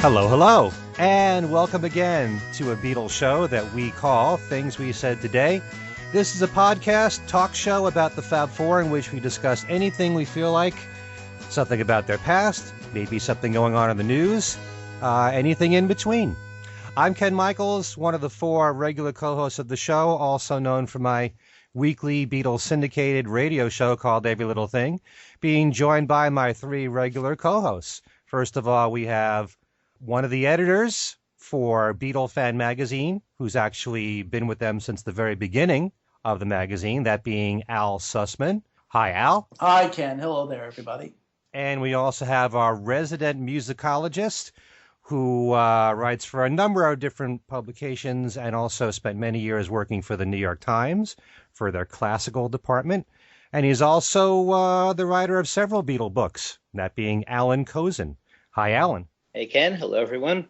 Hello, hello, and welcome again to a Beatles show that we call Things We Said Today. This is a podcast talk show about the Fab Four in which we discuss anything we feel like, something about their past, maybe something going on in the news, anything in between. I'm Ken Michaels, one of the four regular co-hosts of the show, also known for my weekly Beatles syndicated radio show called Every Little Thing, being joined by my three regular co-hosts. First of all, we have one of the editors for Beatle Fan Magazine, who's actually been with them since the very beginning of the magazine, that being Al Sussman. Hi, Al. Hi, Ken. Hello there, everybody. And we also have our resident musicologist, who writes for a number of different publications and also spent many years working for the New York Times for their classical department. And he's also the writer of several Beatle books, that being Alan Kozin. Hi, Alan. Hey, Ken. Hello, everyone.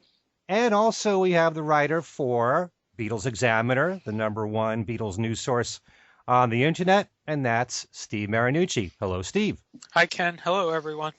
And also we have the writer for Beatles Examiner, the number one Beatles news source on the internet, and that's Steve Marinucci. Hello, Steve. Hi, Ken. Hello, everyone.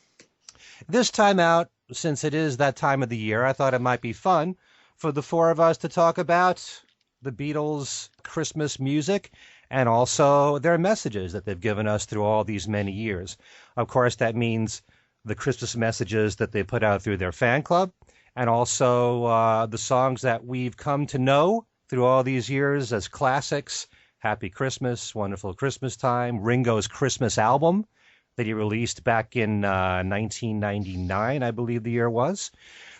This time out, since it is that time of the year, I thought it might be fun for the four of us to talk about the Beatles' Christmas music and also their messages that they've given us through all these many years. Of course, that means the Christmas messages that they put out through their fan club, and also the songs that we've come to know through all these years as classics. Happy Christmas, Wonderful Christmas Time, Ringo's Christmas album that he released back in 1999, I believe the year was.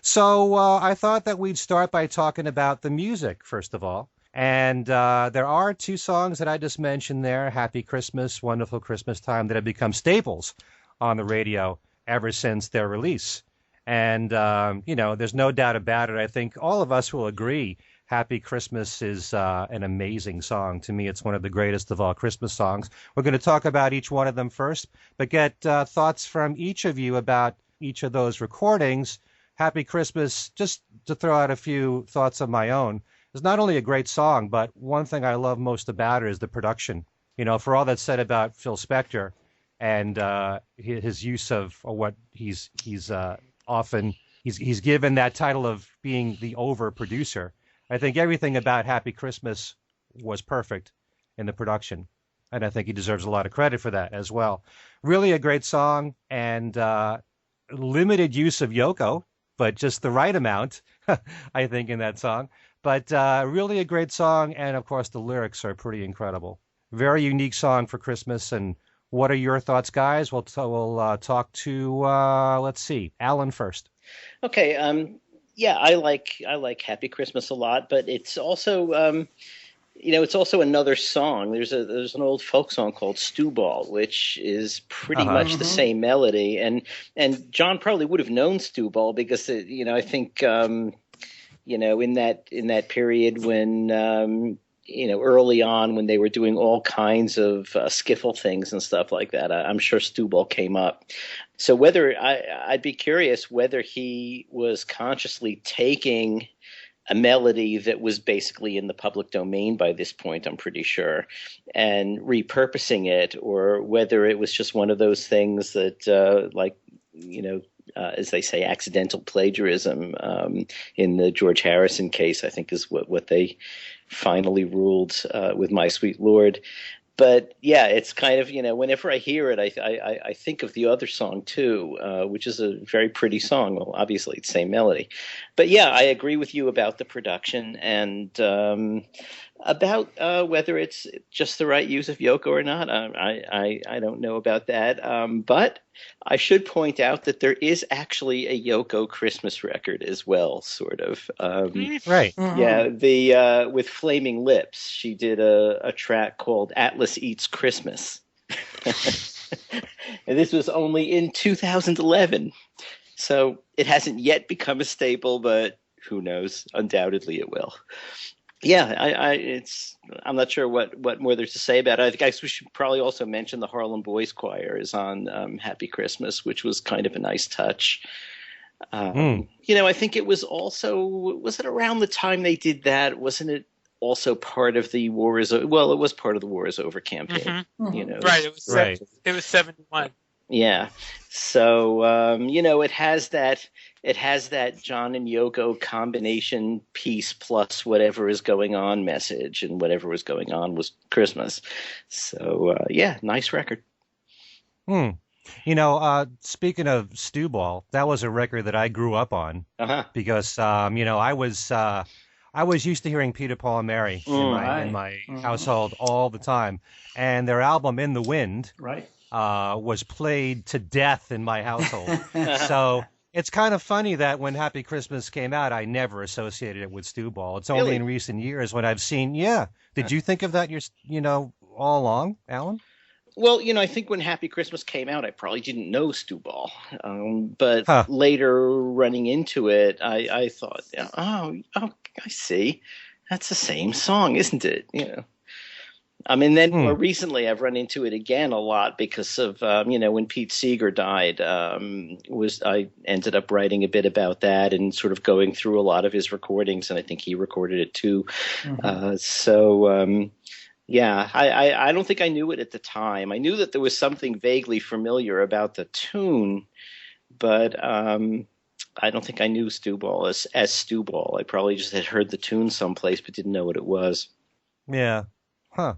So I thought that we'd start by talking about the music, first of all. And there are two songs that I just mentioned there, Happy Christmas, Wonderful Christmas Time, that have become staples on the radio ever since their release. And, there's no doubt about it. I think all of us will agree Happy Christmas is an amazing song. To me, it's one of the greatest of all Christmas songs. We're going to talk about each one of them first, but get thoughts from each of you about each of those recordings. Happy Christmas, just to throw out a few thoughts of my own, is not only a great song, but one thing I love most about it is the production. For all that's said about Phil Spector, and his use of what he's given that title of being the over producer. I think everything about Happy Christmas was perfect in the production, and I think he deserves a lot of credit for that as well. Really a great song, and limited use of Yoko, but just the right amount, I think, in that song. But really a great song, and of course the lyrics are pretty incredible. Very unique song for Christmas. And what are your thoughts, guys? We'll talk to let's see, Alan first. Okay. I like Happy Christmas a lot, but it's also it's also another song. There's an old folk song called Stew Ball, which is pretty much the same melody. And John probably would have known Stew Ball because I think in that period when early on when they were doing all kinds of skiffle things and stuff like that. I'm sure Stew Ball came up. So I'd be curious whether he was consciously taking a melody that was basically in the public domain by this point, I'm pretty sure, and repurposing it, or whether it was just one of those things that, as they say, accidental plagiarism in the George Harrison case, I think is what they finally ruled with My Sweet Lord. But yeah, it's kind of, whenever I hear it, I think of the other song too, which is a very pretty song. Well, obviously it's the same melody. But yeah, I agree with you about the production and about whether it's just the right use of Yoko or not. I don't know about that. But I should point out that there is actually a Yoko Christmas record as well, sort of. Right. Yeah, with Flaming Lips, she did a track called Atlas Eats Christmas. And this was only in 2011. So it hasn't yet become a staple, but who knows? Undoubtedly it will. Yeah, I'm not sure what more there's to say about it. I think we should probably also mention the Harlem Boys Choir is on Happy Christmas, which was kind of a nice touch. I think it was also, was it around the time they did that? Wasn't it also part of the War is Well, it was part of the War is Over campaign. Right. It was Right. It was 71. Yeah. So it has that John and Yoko combination piece plus whatever is going on message, and whatever was going on was Christmas. So yeah, nice record. Hmm. Speaking of Stew Ball, that was a record that I grew up on Uh-huh. because I was used to hearing Peter, Paul, and Mary in my household all the time, and their album In the Wind Right. was played to death in my household. So it's kind of funny that when Happy Christmas came out, I never associated it with Stew Ball. It's only Really? in recent years when I've seen. Yeah. Did you think of that? All along, Alan? Well, I think when Happy Christmas came out, I probably didn't know Stu Ball. But Huh. later running into it, I thought, oh, I see. That's the same song, isn't it? And then more recently, I've run into it again a lot because of, when Pete Seeger died, I ended up writing a bit about that and sort of going through a lot of his recordings, and I think he recorded it too. Yeah, I don't think I knew it at the time. I knew that there was something vaguely familiar about the tune, but I don't think I knew Stew Ball as Stew Ball. I probably just had heard the tune someplace but didn't know what it was. Yeah. Huh.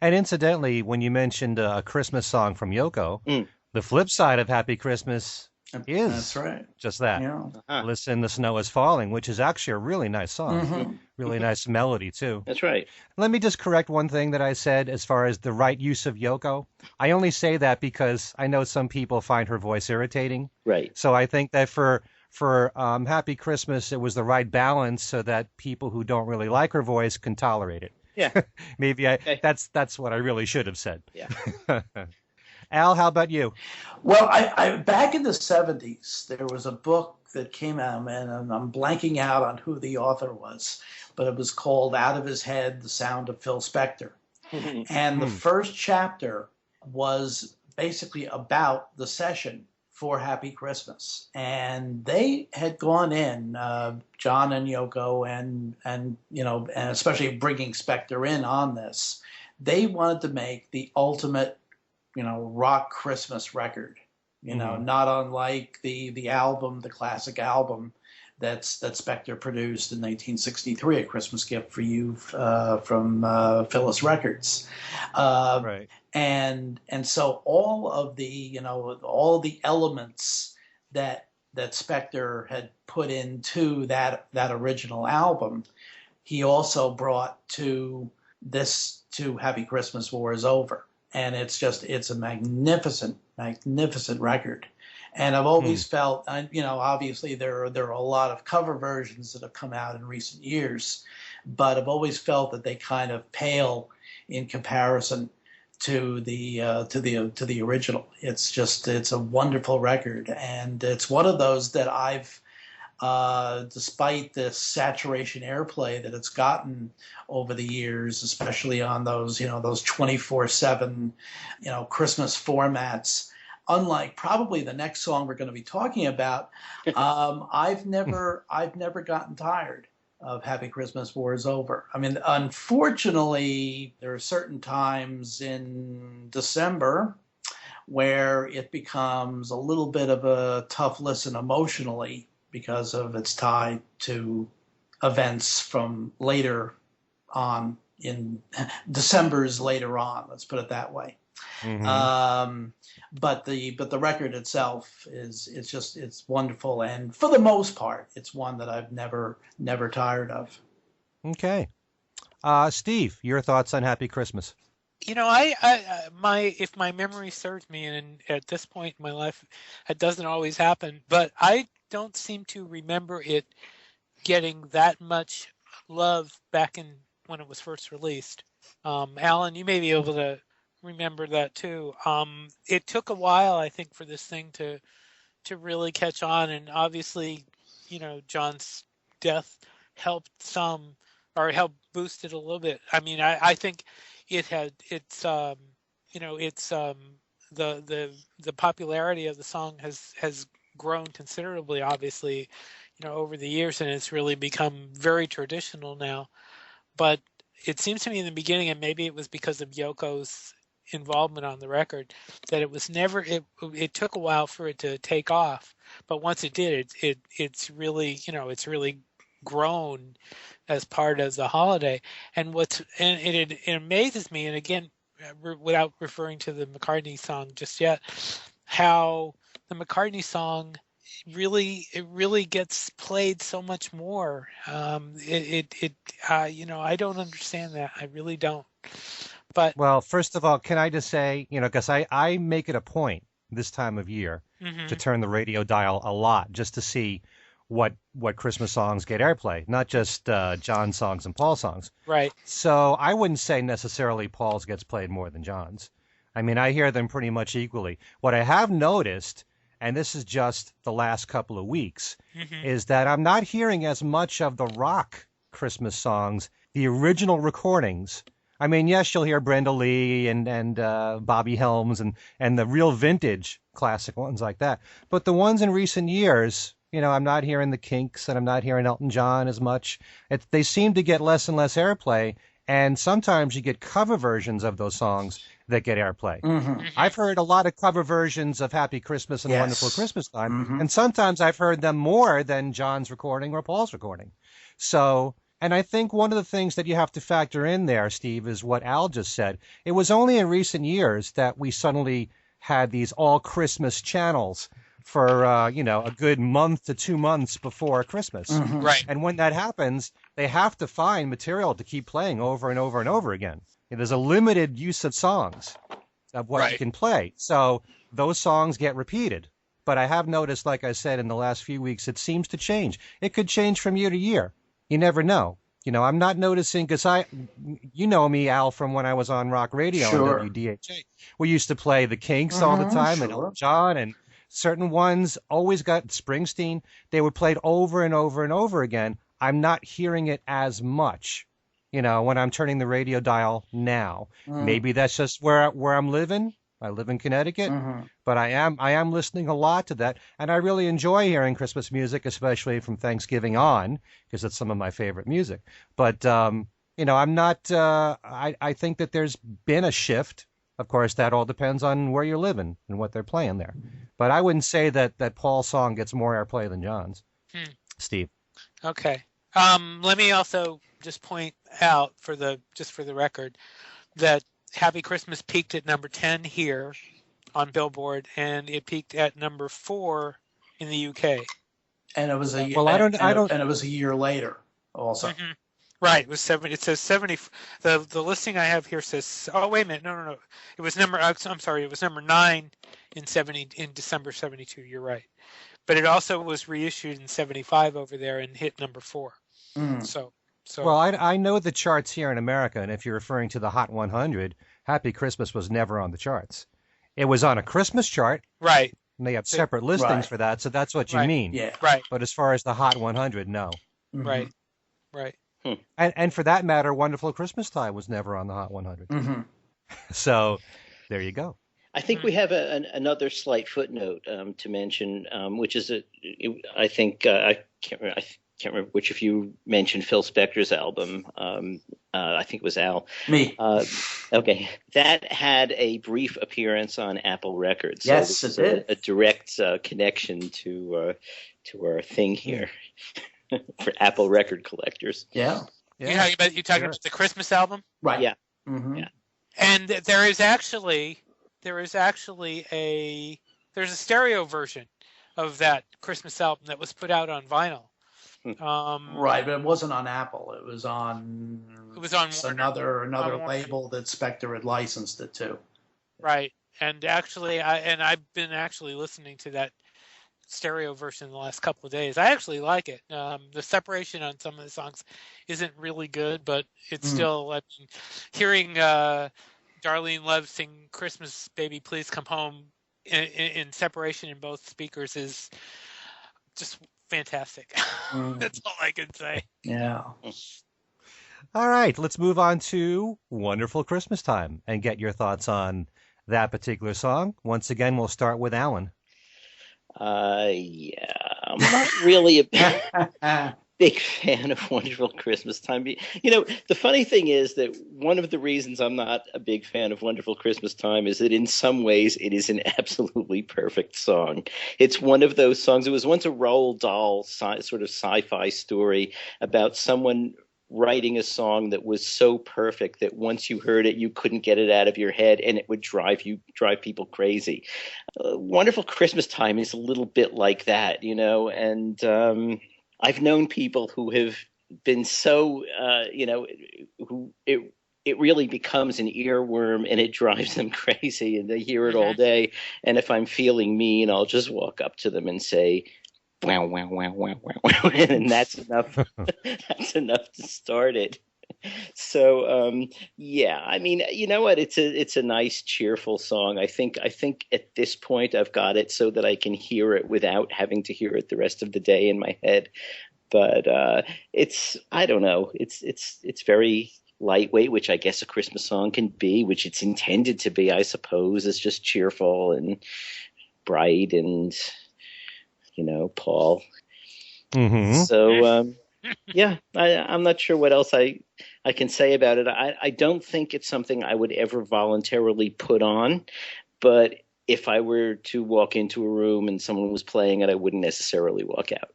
And incidentally, when you mentioned a Christmas song from Yoko, the flip side of Happy Christmas is That's right. just that. Yeah. Uh-huh. Listen, the snow is falling, which is actually a really nice song. Really nice melody, too. That's right. Let me just correct one thing that I said as far as the right use of Yoko. I only say that because I know some people find her voice irritating. Right. So I think that for Happy Christmas, it was the right balance so that people who don't really like her voice can tolerate it. Yeah. Maybe Okay. that's what I really should have said. Yeah. Al, how about you? Well, I back in the 70s, there was a book that came out, and I'm blanking out on who the author was, but it was called Out of His Head, The Sound of Phil Spector. And the first chapter was basically about the session for Happy Christmas. And they had gone in, John and Yoko, and especially bringing Spector in on this, they wanted to make the ultimate rock Christmas record, not unlike the album, the classic album that Spector produced in 1963, A Christmas Gift for You, from Phyllis Records. Right. And so all of the elements that Spector had put into that original album, he also brought to Happy Christmas, War is Over. And it's a magnificent record. And I've always felt, obviously there are a lot of cover versions that have come out in recent years, but I've always felt that they kind of pale in comparison to the original. It's a wonderful record, and it's one of those that I've, despite the saturation airplay that it's gotten over the years, especially on those 24/7 Christmas formats, unlike probably the next song we're going to be talking about, I've never gotten tired of Happy Christmas, War is Over. I mean, unfortunately, there are certain times in December where it becomes a little bit of a tough listen emotionally, because of its tie to events from later on in December's later on. Let's put it that way. But the record itself it's wonderful, and for the most part, it's one that I've never tired of. Okay. Steve, your thoughts on Happy Christmas? If my memory serves me, and at this point in my life, it doesn't always happen, but I don't seem to remember it getting that much love back in when it was first released. Alan, you may be able to remember that too. It took a while, I think, for this thing to really catch on, and obviously, John's death helped some, or helped boost it a little bit. I mean, I think the popularity of the song has grown considerably, obviously, over the years, and it's really become very traditional now. But it seems to me in the beginning, and maybe it was because of Yoko's involvement on the record, that it was never. It took a while for it to take off, but once it did, it's really it's really grown as part of the holiday. And it amazes me, and again, without referring to the McCartney song just yet, how the McCartney song really gets played so much more. I don't understand that. I really don't. But Well, first of all, can I just say, because I make it a point this time of year to turn the radio dial a lot just to see what Christmas songs get airplay, not just John songs and Paul songs. right, So I wouldn't say necessarily Paul's gets played more than John's. I mean, I hear them pretty much equally. What I have noticed, and this is just the last couple of weeks, is that I'm not hearing as much of the rock Christmas songs, the original recordings. I mean, yes, you'll hear Brenda Lee and Bobby Helms and the real vintage classic ones like that. But the ones in recent years, I'm not hearing the Kinks and I'm not hearing Elton John as much. They seem to get less and less airplay, and sometimes you get cover versions of those songs that get airplay. I've heard a lot of cover versions of Happy Christmas and Yes. Wonderful Christmas Time, and sometimes I've heard them more than John's recording or Paul's recording. So, and I think one of the things that you have to factor in there, Steve, is what Al just said. It was only in recent years that we suddenly had these all Christmas channels for, a good month to 2 months before Christmas. right, And when that happens, they have to find material to keep playing over and over and over again. There's a limited use of songs of what you Right. can play. So those songs get repeated. But I have noticed, like I said, in the last few weeks, it seems to change. It could change from year to year. You never know. I'm not noticing, because you know me, Al, from when I was on rock radio Sure. on WDHA. We used to play the Kinks all the time, and sure. Elton John, and certain ones always got Springsteen. They were played over and over and over again. I'm not hearing it as much, when I'm turning the radio dial now. Maybe that's just where I'm living. I live in Connecticut, but I am listening a lot to that, and I really enjoy hearing Christmas music, especially from Thanksgiving on, because it's some of my favorite music. But I'm not. I think that there's been a shift. Of course, that all depends on where you're living and what they're playing there. But I wouldn't say that Paul's song gets more airplay than John's. Steve. okay. Let me also just point out for the record that Happy Christmas peaked at number 10 here on Billboard, and it peaked at number 4 in the UK. And it was a Well, I don't- and it was a year later also. Right, it was 70. It says 70. The listing I have here says. Oh, wait a minute. No. It was number. I'm sorry. It was number 9 in December 72. You're right, but it also was reissued in 75 over there and hit number 4. So. Well, I know the charts here in America, and if you're referring to the Hot 100, Happy Christmas was never on the charts. It was on a Christmas chart, Right. and they have separate listings Right. for that, so that's what you Right. mean. Yeah. Right. But as far as the Hot 100, no. Right. Right. And for that matter, Wonderful Christmas Time was never on the Hot 100. So there you go. I think we have another slight footnote to mention, which is I think I can't remember which of you mentioned Phil Spector's album. I think it was Al. Me. Okay, that had a brief appearance on Apple Records. Yes, so it did. A direct connection to our thing here for Apple record collectors. Yeah. You're talking about the Christmas album, Right. Yeah. Mm-hmm. Yeah. and there's a stereo version of that Christmas album that was put out on vinyl. Right, but it wasn't on Apple. It was on. It was on it's Warner. another On Warner. label that Spector had licensed it to. Right, and actually, I've been actually listening to that stereo version in the last couple of days. I actually like it. The separation on some of the songs isn't really good, but it's still. I mean, hearing Darlene Love sing "Christmas Baby Please Come Home" in separation in both speakers is just fantastic. That's all I can say. Yeah. All right, let's move on to Wonderful Christmas Time and get your thoughts on that particular song. Once again, we'll start with Allan. Yeah, I'm not really a big fan of Wonderful Christmas Time. The funny thing is that one of the reasons I'm not a big fan of Wonderful Christmas Time is that in some ways it is an absolutely perfect song. It's one of those songs. It was once a Roald Dahl sort of sci-fi story about someone writing a song that was so perfect that once you heard it, you couldn't get it out of your head, and it would drive people crazy. Wonderful Christmas Time is a little bit like that, and I've known people who have been so, who it really becomes an earworm and it drives them crazy and they hear it all day. And if I'm feeling mean, I'll just walk up to them and say, wow, wow, wow, wow, wow, wow. And that's enough. That's enough to start it. So yeah, I mean, you know what? It's a nice, cheerful song. I think at this point I've got it so that I can hear it without having to hear it the rest of the day in my head. But I don't know. It's very lightweight, which I guess a Christmas song can be, which it's intended to be, I suppose. It's just cheerful and bright and Paul. Mm-hmm. So yeah, I'm not sure what else I can say about it. I don't think it's something I would ever voluntarily put on, but if I were to walk into a room and someone was playing it, I wouldn't necessarily walk out.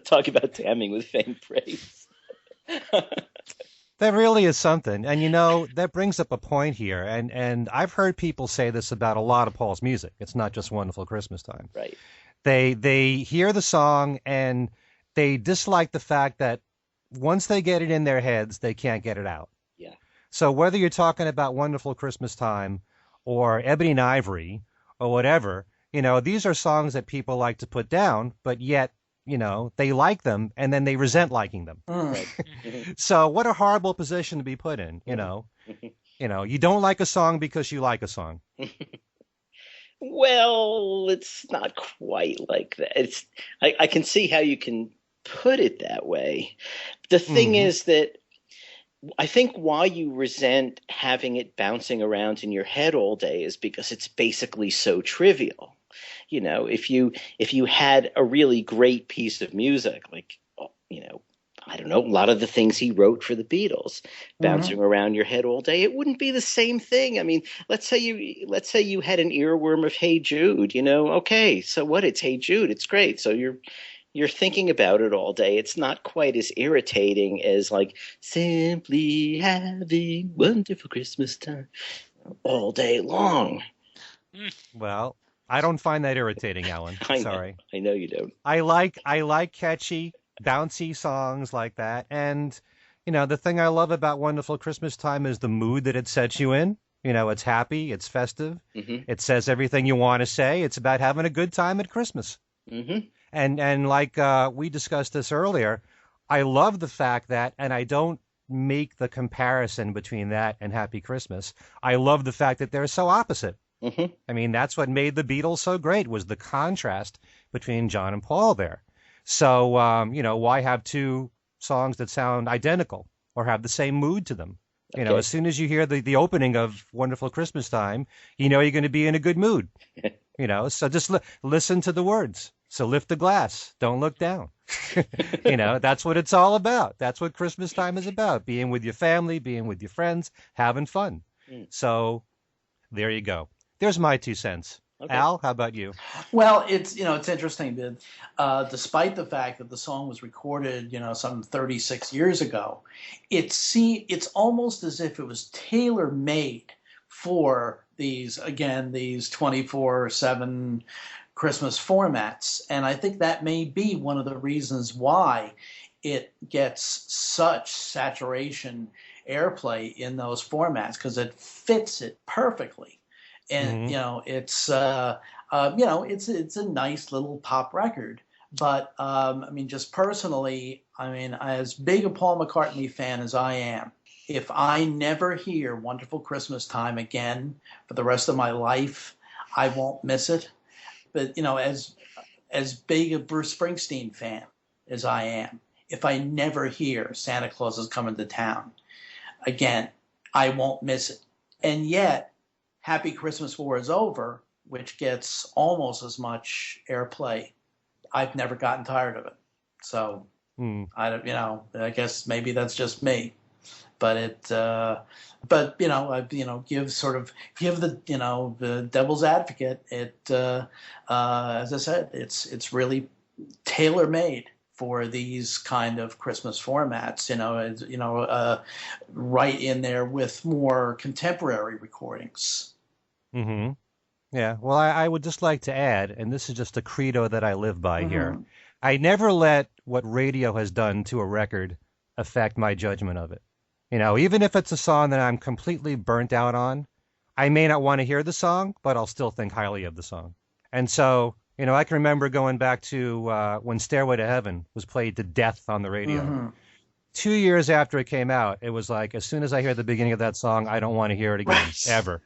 Talk about damning with faint praise. That really is something. And that brings up a point here. And I've heard people say this about a lot of Paul's music. It's not just Wonderful Christmas Time. Right. They hear the song and they dislike the fact that once they get it in their heads, they can't get it out. Yeah. So whether you're talking about Wonderful Christmas Time or Ebony and Ivory or whatever, these are songs that people like to put down, but yet, they like them and then they resent liking them. Right. So what a horrible position to be put in, you don't like a song because you like a song. Well, it's not quite like that. I can see how you can put it that way. The thing is that I think why you resent having it bouncing around in your head all day is because it's basically so trivial. If you had a really great piece of music, like, I don't know, a lot of the things he wrote for the Beatles bouncing around your head all day, it wouldn't be the same thing. I mean, let's say you had an earworm of Hey Jude, okay, so what? It's Hey Jude. It's great. So you're thinking about it all day. It's not quite as irritating as like simply having wonderful Christmas time all day long. Well, I don't find that irritating, Alan. Sorry. I know you don't. I like catchy, bouncy songs like that. And, the thing I love about Wonderful Christmas Time is the mood that it sets you in. It's happy, it's festive. Mm-hmm. It says everything you want to say. It's about having a good time at Christmas. Mm-hmm. And like we discussed this earlier, I love the fact that, and I don't make the comparison between that and Happy Christmas. I love the fact that they're so opposite. Mm-hmm. I mean, that's what made the Beatles so great, was the contrast between John and Paul there. So, why have two songs that sound identical or have the same mood to them? Okay. As soon as you hear the opening of Wonderful Christmas Time, you're going to be in a good mood. So just listen to the words. So lift the glass, don't look down. That's what it's all about. That's what Christmas time is about, being with your family, being with your friends, having fun. So there you go. There's my 2 cents. Okay. Al, how about you? Well, it's interesting that despite the fact that the song was recorded some 36 years ago, it's almost as if it was tailor made for these 24/7 Christmas formats, and I think that may be one of the reasons why it gets such saturation airplay in those formats, because it fits it perfectly. And it's it's a nice little pop record. But I mean, just personally, as big a Paul McCartney fan as I am, if I never hear Wonderful Christmas Time again for the rest of my life, I won't miss it. But as big a Bruce Springsteen fan as I am, if I never hear Santa Claus is Coming to Town again, I won't miss it. And yet, Happy Christmas War is Over which gets almost as much airplay. I've never gotten tired of it. So I don't, I guess maybe that's just me, but give the devil's advocate. As I said, it's really tailor made for these kind of Christmas formats. Right in there with more contemporary recordings. Mm-hmm. Yeah. Well, I would just like to add, and this is just a credo that I live by here. I never let what radio has done to a record affect my judgment of it. Even if it's a song that I'm completely burnt out on, I may not want to hear the song, but I'll still think highly of the song. And so, I can remember going back to when Stairway to Heaven was played to death on the radio. 2 years after it came out, it was like, as soon as I hear the beginning of that song, I don't want to hear it again, ever.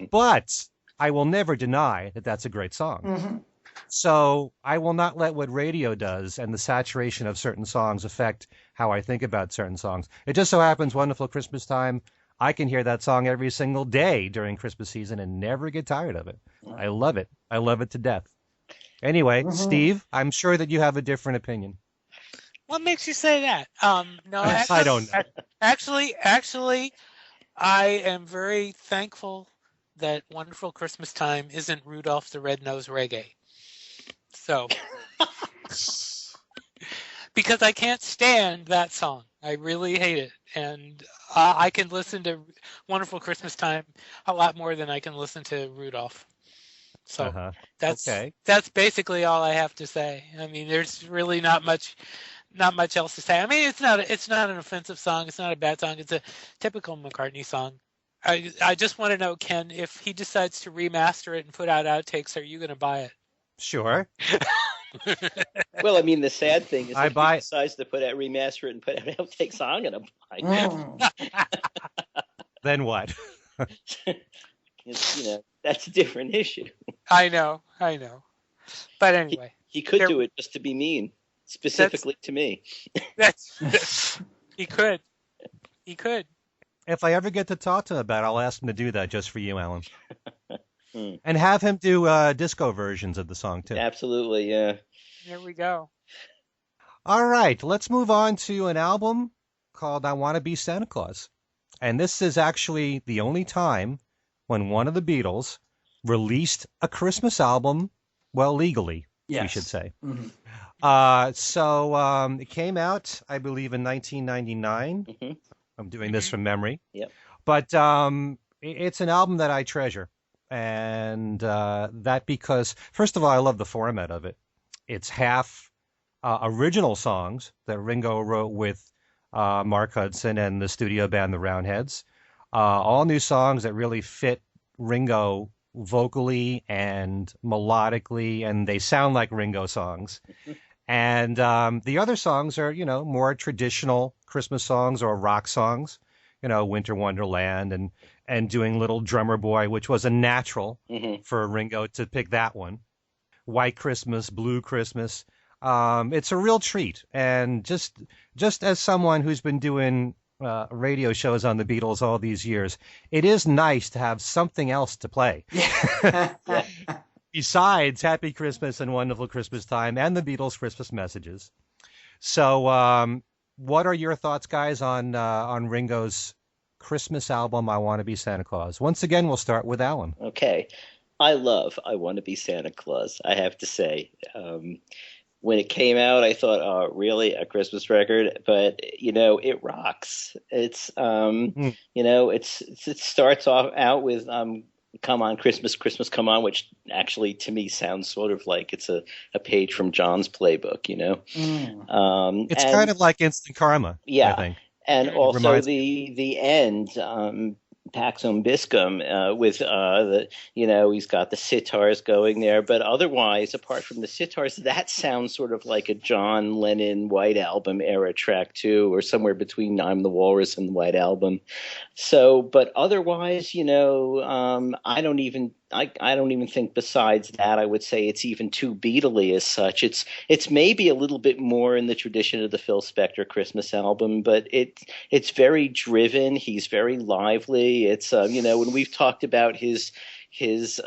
But I will never deny that that's a great song. So I will not let what radio does and the saturation of certain songs affect how I think about certain songs. It just so happens, Wonderful Christmas Time, I can hear that song every single day during Christmas season and never get tired of it. I love it. I love it to death. Anyway, Steve, I'm sure that you have a different opinion. What makes you say that? No, I don't know. Actually, I am very thankful that Wonderful Christmas Time isn't Rudolph the Red-Nosed Reggae. So, because I can't stand that song. I really hate it. And I can listen to Wonderful Christmas Time a lot more than I can listen to Rudolph. So that's basically all I have to say. I mean, there's really not much else to say. I mean, it's not an offensive song. It's not a bad song. It's a typical McCartney song. I just want to know, Ken, if he decides to remaster it and put out outtakes, are you going to buy it? Sure. Well, I mean, the sad thing is if he decides to remaster it and put out outtakes, I'm going to buy it. Then what? That's a different issue. I know. But anyway. He could do it just to be mean, specifically to me. He could. If I ever get to talk to him about it, I'll ask him to do that just for you, Alan. And have him do disco versions of the song, too. Absolutely, yeah. There we go. All right, let's move on to an album called I Want to Be Santa Claus. And this is actually the only time when one of the Beatles released a Christmas album, well, legally, we should say. So it came out, I believe, in 1999. I'm doing this from memory. Yep. But it's an album that I treasure. And that because, first of all, I love the format of it. It's half original songs that Ringo wrote with Mark Hudson and the studio band, the Roundheads. All new songs that really fit Ringo vocally and melodically, and they sound like Ringo songs. And the other songs are, more traditional Christmas songs or rock songs, Winter Wonderland and doing Little Drummer Boy, which was a natural for Ringo to pick that one. White Christmas, Blue Christmas. It's a real treat. And just as someone who's been doing radio shows on the Beatles all these years, it is nice to have something else to play. Besides Happy Christmas and Wonderful Christmas Time and the Beatles' Christmas messages. So what are your thoughts, guys, on Ringo's Christmas album, I Want to Be Santa Claus? Once again, we'll start with Alan. Okay. I love I Want to Be Santa Claus, I have to say. When it came out, I thought, oh, really? A Christmas record? But, it rocks. It's, it starts out with Come On, Christmas, Christmas, Come On, which actually to me sounds sort of like it's a page from John's playbook, It's kind of like Instant Karma, yeah. I think. And also the end, Pax Biscum, with he's got the sitars going there, but otherwise, apart from the sitars, that sounds sort of like a John Lennon White Album era track too, or somewhere between I'm the Walrus and the White Album. So, but otherwise, I don't even think besides that I would say it's even too Beatley as such. It's maybe a little bit more in the tradition of the Phil Spector Christmas album, but it's very driven. He's very lively. It's when we've talked about his his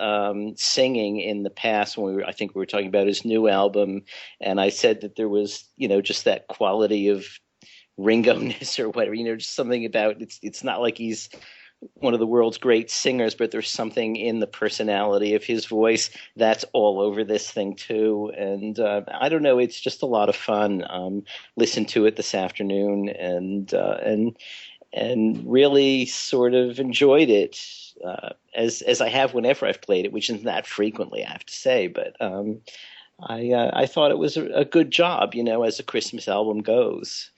singing in the past when I think we were talking about his new album, and I said that there was, just that quality of Ringo-ness or whatever, just something about it's not like he's one of the world's great singers, but there's something in the personality of his voice that's all over this thing too. And I don't know, it's just a lot of fun. Listen to it this afternoon and really sort of enjoyed it as I have whenever I've played it, which isn't that frequently, I have to say. But I thought it was a good job, as a Christmas album goes.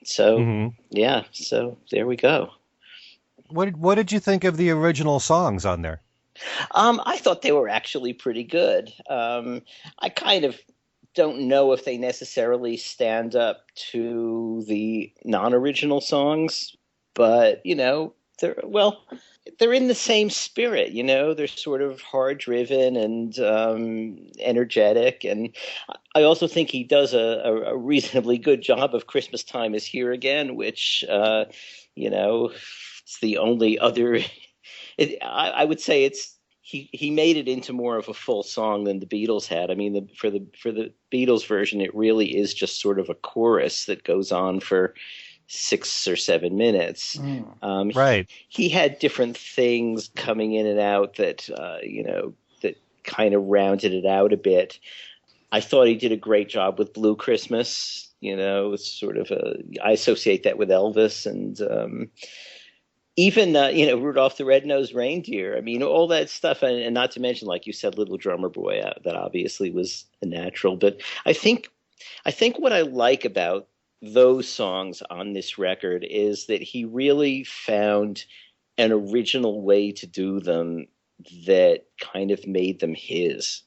So yeah, so there we go. What did you think of the original songs on there? I thought they were actually pretty good. I kind of don't know if they necessarily stand up to the non-original songs, but they're in the same spirit. They're sort of hard-driven and energetic, and I also think he does a reasonably good job of "Christmas Time Is Here Again," which it's the only other. I would say he made it into more of a full song than the Beatles had. I mean, for the Beatles version, it really is just sort of a chorus that goes on for 6 or 7 minutes. Right. He had different things coming in and out that that kind of rounded it out a bit. I thought he did a great job with Blue Christmas. It's sort of I associate that with Elvis and. Even, Rudolph the Red-Nosed Reindeer. I mean, all that stuff, and not to mention, like you said, Little Drummer Boy, that obviously was a natural. But I think what I like about those songs on this record is that he really found an original way to do them that kind of made them his,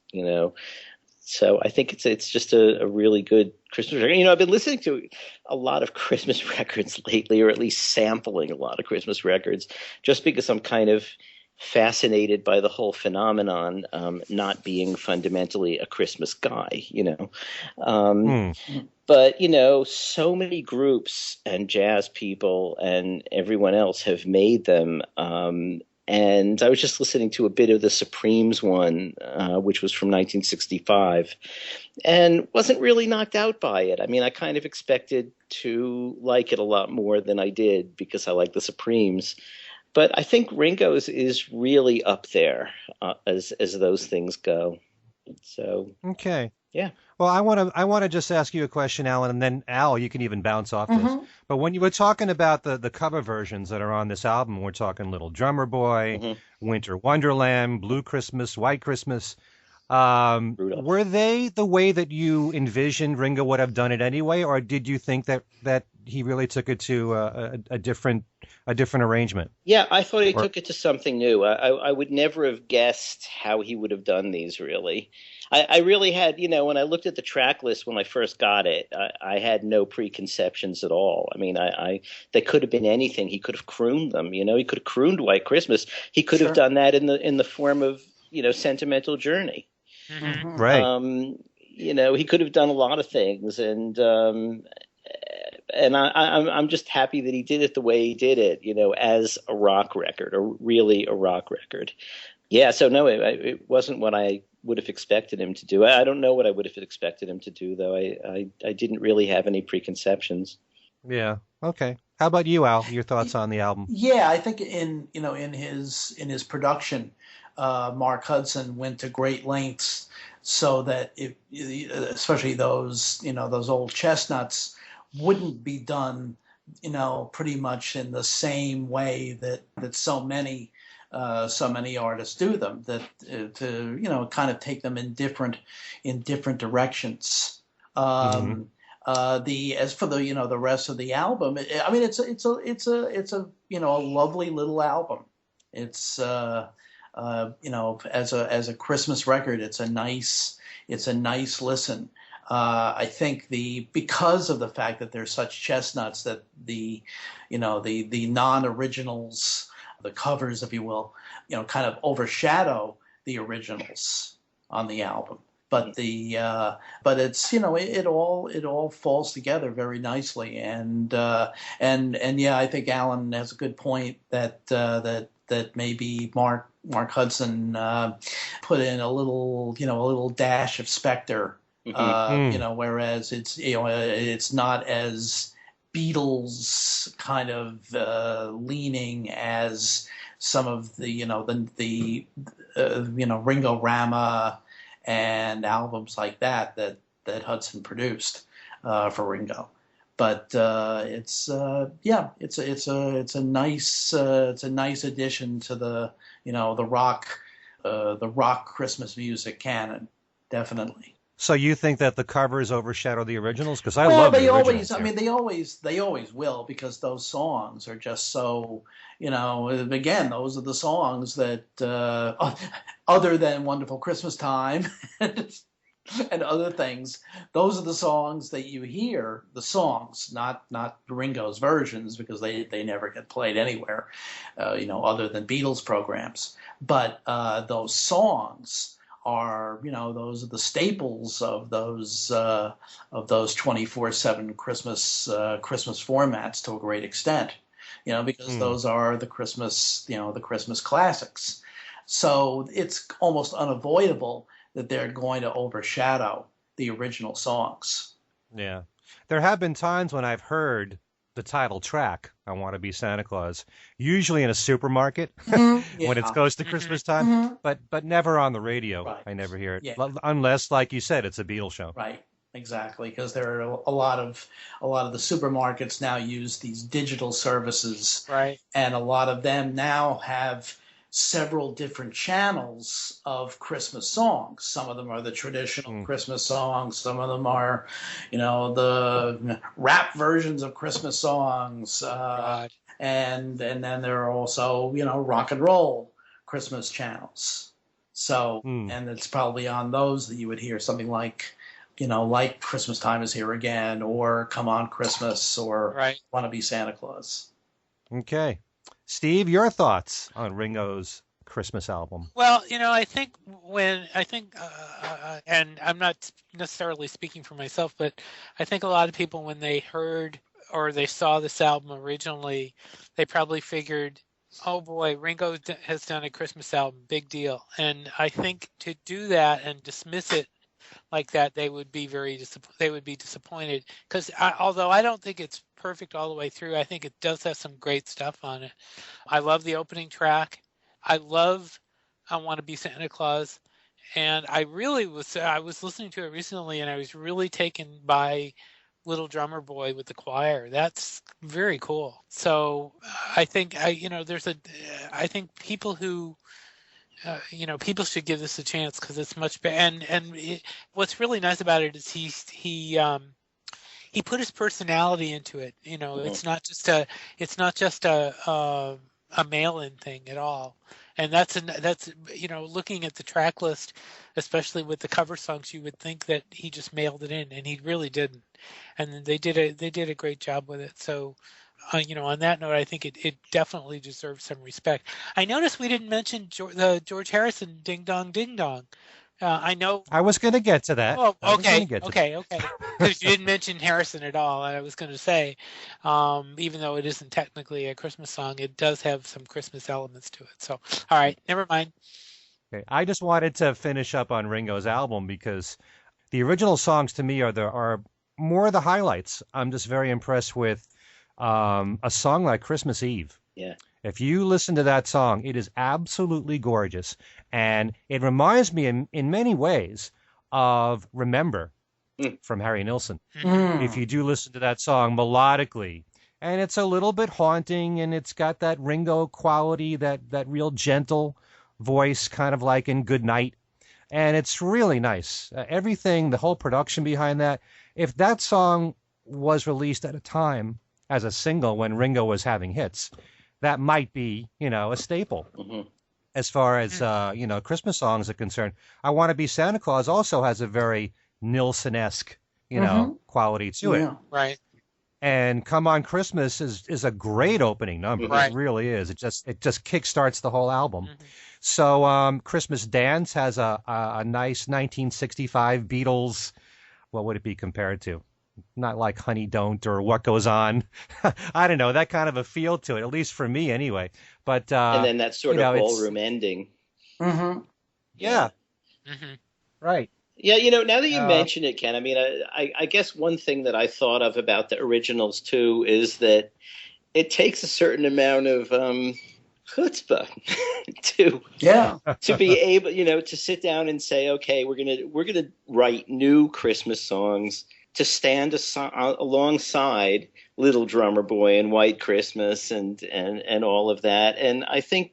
So I think it's just a really good Christmas record. I've been listening to a lot of Christmas records lately, or at least sampling a lot of Christmas records, just because I'm kind of fascinated by the whole phenomenon, not being fundamentally a Christmas guy, But, so many groups and jazz people and everyone else have made them. And I was just listening to a bit of the Supremes one, which was from 1965, and wasn't really knocked out by it. I mean, I kind of expected to like it a lot more than I did because I like the Supremes. But I think Ringo's is really up there as those things go. So okay. Yeah. Well, I want to just ask you a question, Alan, and then Al, you can even bounce off this. But when you were talking about the cover versions that are on this album, we're talking Little Drummer Boy, Winter Wonderland, Blue Christmas, White Christmas. Were they the way that you envisioned Ringo would have done it anyway, or did you think that he really took it to a different arrangement? Yeah, I thought he took it to something new. I would never have guessed how he would have done these, really. I really had, when I looked at the track list when I first got it, I had no preconceptions at all. I mean, they could have been anything. He could have crooned them, He could have crooned White Christmas. He could have done that in the form of, Sentimental Journey. Right. He could have done a lot of things, and I'm just happy that he did it the way he did it, as a rock record, or really a rock record. Yeah, so no, it wasn't what I would have expected him to do. I don't know what I would have expected him to do, though. I didn't really have any preconceptions. Yeah. Okay. How about you, Al? Your thoughts on the album? Yeah, I think in his production, Mark Hudson went to great lengths so that especially those old chestnuts wouldn't be done pretty much in the same way that so many artists do them, that to kind of take them in different directions. As for the rest of the album, it's a lovely little album. It's as a Christmas record, it's a nice listen. I think because of the fact that there's such chestnuts, that the non-originals, the covers, if you will, kind of overshadow the originals on the album. But it's it all falls together very nicely, and yeah, I think Alan has a good point that maybe Mark Mark Hudson put in a little dash of Spector. Whereas it's not as Beatles kind of leaning as some of the Ringo Rama and albums like that Hudson produced for Ringo. But it's a nice addition to the rock Christmas music canon, definitely. So you think that the covers overshadow the originals? Because I love the originals. They always will, because those songs are just so, again, those are the songs that, other than Wonderful Christmas Time and other things, those are the songs that you hear, the songs, not Ringo's versions, because they never get played anywhere, other than Beatles programs. But those songs are, those are the staples of those 24/7 Christmas formats to a great extent, because those are the Christmas classics. So it's almost unavoidable that they're going to overshadow the original songs. Yeah. There have been times when I've heard the title track, I Want to Be Santa Claus, usually in a supermarket when it's close to Christmas time, but never on the radio. Right. I never hear it, Yeah. unless, like you said, it's a Beatles show. Right, exactly, because there are a lot of the supermarkets now use these digital services, Right. and a lot of them now have several different channels of Christmas songs. Some of them are the traditional Christmas songs. Some of them are, the rap versions of Christmas songs. And then there are also, rock and roll Christmas channels. So, and it's probably on those that you would hear something like, like Christmas Time Is Here Again, or Come On Christmas, or Want to Be Santa Claus. Okay. Steve, your thoughts on Ringo's Christmas album? Well, I think and I'm not necessarily speaking for myself, but I think a lot of people, when they heard or they saw this album originally, they probably figured, oh boy, Ringo has done a Christmas album, big deal. And I think to do that and dismiss it like that, they would be disappointed, because although I don't think it's perfect all the way through, I think it does have some great stuff on it. I love the opening track. I love I Want to Be Santa Claus, and I was listening to it recently, and I was really taken by Little Drummer Boy with the choir. That's very cool. So I think I think people who people should give this a chance, because it's much better. And what's really nice about it is he put his personality into it. It's not just a mail-in thing at all. And that's looking at the track list, especially with the cover songs, you would think that he just mailed it in, and he really didn't. And they did a great job with it. So, on that note, I think it definitely deserves some respect. I noticed we didn't mention the George Harrison "Ding Dong Ding Dong." I know. I was going to get to that. Oh, okay. Because you didn't mention Harrison at all. I was going to say, even though it isn't technically a Christmas song, it does have some Christmas elements to it. So, all right, never mind. Okay. I just wanted to finish up on Ringo's album, because the original songs to me are more the highlights. I'm just very impressed with a song like Christmas Eve. Yeah. If you listen to that song, it is absolutely gorgeous. And it reminds me in many ways of Remember from Harry Nilsson. If you do listen to that song melodically. And it's a little bit haunting, and it's got that Ringo quality, that real gentle voice, kind of like in Good Night. And it's really nice. Everything, the whole production behind that. If that song was released at a time as a single when Ringo was having hits, that might be, a staple. As far as, Christmas songs are concerned. I Want to Be Santa Claus also has a very Nilsson-esque, quality to it. Right. And Come On Christmas is a great opening number. Right. It really is. It just kickstarts the whole album. So Christmas Dance has a nice 1965 Beatles, what would it be compared to? not like Honey Don't or What Goes On. I don't know, that kind of a feel to it, at least for me anyway. But And then that sort of it's ballroom ending. Mm-hmm. yeah, Hmm. right. Yeah, now that you Uh, mention it, Ken, I mean, I guess one thing that I thought of about the originals too is that it takes a certain amount of chutzpah to Yeah. to be able, to sit down and say, okay, we're gonna write new Christmas songs to stand alongside Little Drummer Boy and White Christmas and all of that. And I think,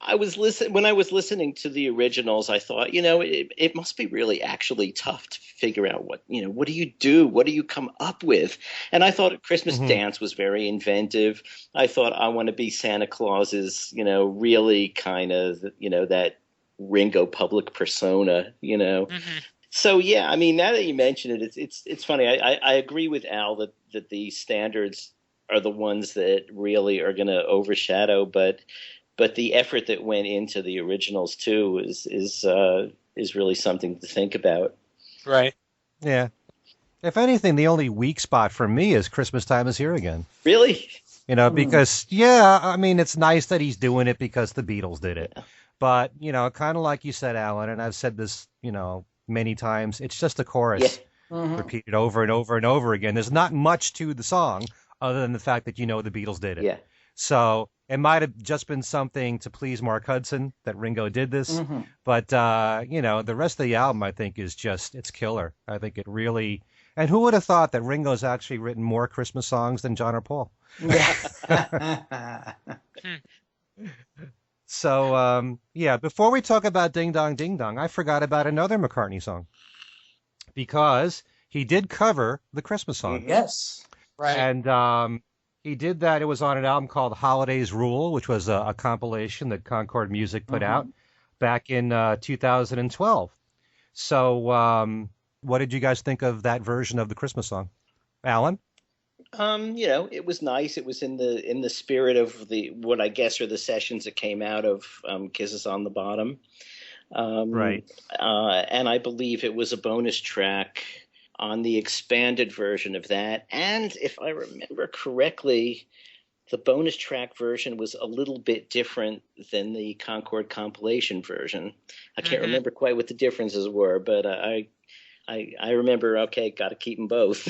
I was when I was listening to the originals, I thought, it must be really actually tough to figure out what do you do? What do you come up with? And I thought Christmas mhm. Dance was very inventive. I thought I Want to Be Santa Claus is, really kind of, that Ringo public persona. Hmm. So yeah, I mean, now that you mention it, it's funny. I agree with Al that the standards are the ones that really are going to overshadow, but the effort that went into the originals too is really something to think about. Right. Yeah. If anything, the only weak spot for me is Christmas Time is Here Again. Really? Because yeah, I mean, it's nice that he's doing it because the Beatles did it. But, kind of like you said, Alan, and I've said this, many times, it's just a Yeah. chorus Mm-hmm. repeated over and over and over again. There's not much to the song other than the fact that the Beatles did it. Yeah. So it might have just been something to please Mark Hudson that Ringo did this. Mm-hmm. But, the rest of the album, I think, is just, it's killer. I think it really, and who would have thought that Ringo's actually written more Christmas songs than John or Paul? Yeah. So, before we talk about Ding Dong Ding Dong, I forgot about another McCartney song because he did cover the Christmas song. Yes. Right. And he did that. It was on an album called Holidays Rule, which was a compilation that Concord Music put out back in 2012. So, what did you guys think of that version of the Christmas song? Alan? It was nice. It was in the spirit of what I guess are the sessions that came out of Kisses on the Bottom. Right. And I believe it was a bonus track on the expanded version of that. And if I remember correctly, the bonus track version was a little bit different than the Concord compilation version. I can't remember quite what the differences were, but I remember, okay, got to keep them both.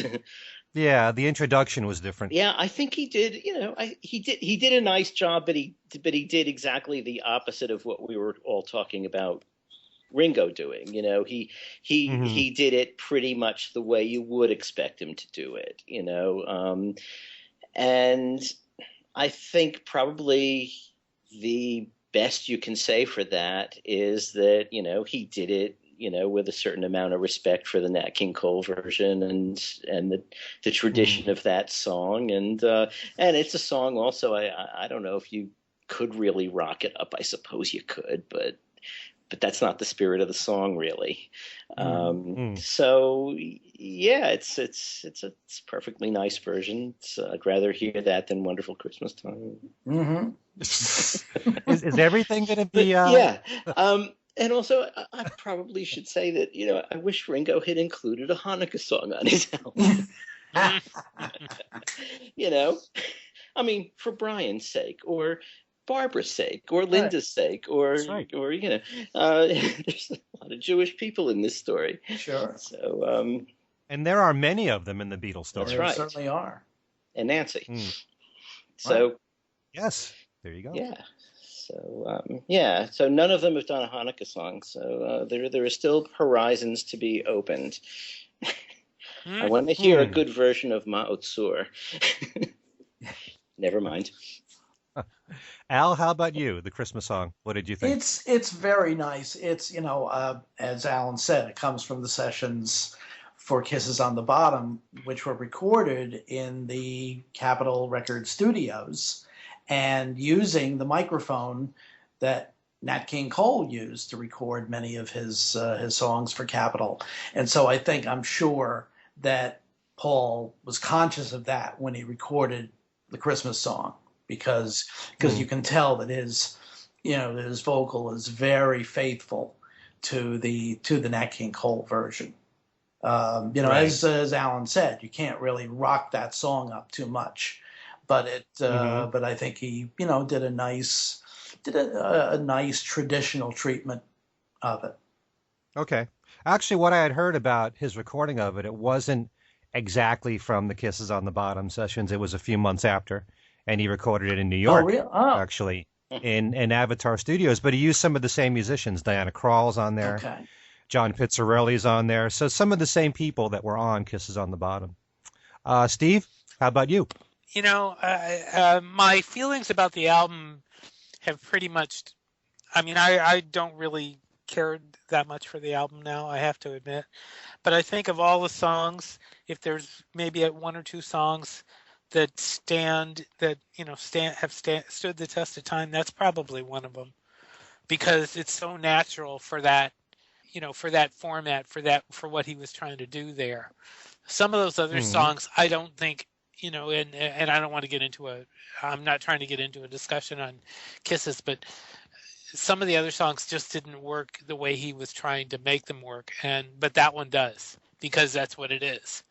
Yeah, the introduction was different. Yeah, I think he did. He did a nice job, but he did exactly the opposite of what we were all talking about Ringo doing. He did it pretty much the way you would expect him to do it. And I think probably the best you can say for that is that he did it with a certain amount of respect for the Nat King Cole version and the tradition of that song, and it's a song also. I don't know if you could really rock it up. I suppose you could, but that's not the spirit of the song, really. So yeah, it's a perfectly nice version. I'd rather hear that than Wonderful Christmas Time. Mm-hmm. Is everything going to be? Yeah. And also, I probably should say that, I wish Ringo had included a Hanukkah song on his album. I mean, for Brian's sake, or Barbara's sake, or Linda's sake, or, right. or there's a lot of Jewish people in this story. Sure. So, and there are many of them in the Beatles story. That's right. There certainly are. And Nancy. So, yes, there you go. Yeah. So so none of them have done a Hanukkah song. So there are still horizons to be opened. I want to hear a good version of Ma'ot Zur. Never mind. Al, how about you? The Christmas song. What did you think? It's very nice. It's as Alan said, it comes from the sessions for Kisses on the Bottom, which were recorded in the Capitol Record Studios, and using the microphone that Nat King Cole used to record many of his songs for Capitol. And so I'm sure that Paul was conscious of that when he recorded the Christmas song, because you can tell that his vocal is very faithful to the Nat King Cole version. Right. As Alan said, you can't really rock that song up too much, but Hmm. but I think he, did a nice traditional treatment of it. Okay. Actually, what I had heard about his recording of it, it wasn't exactly from the Kisses on the Bottom sessions. It was a few months after, and he recorded it in New Oh, York, real? Oh, actually, in Avatar Studios. But he used some of the same musicians. Diana Krall's on there, okay. John Pizzarelli's on there. So some of the same people that were on Kisses on the Bottom. Steve, how about you? My feelings about the album have pretty much. I mean, I don't really care that much for the album now, I have to admit. But I think of all the songs, if there's maybe one or two songs that stood the test of time, that's probably one of them because it's so natural for that, for that format, for what he was trying to do there. Some of those other Hmm. songs, I don't think, and I don't want to get into I'm not trying to get into a discussion on Kisses, but some of the other songs just didn't work the way he was trying to make them work, but that one does because that's what it is.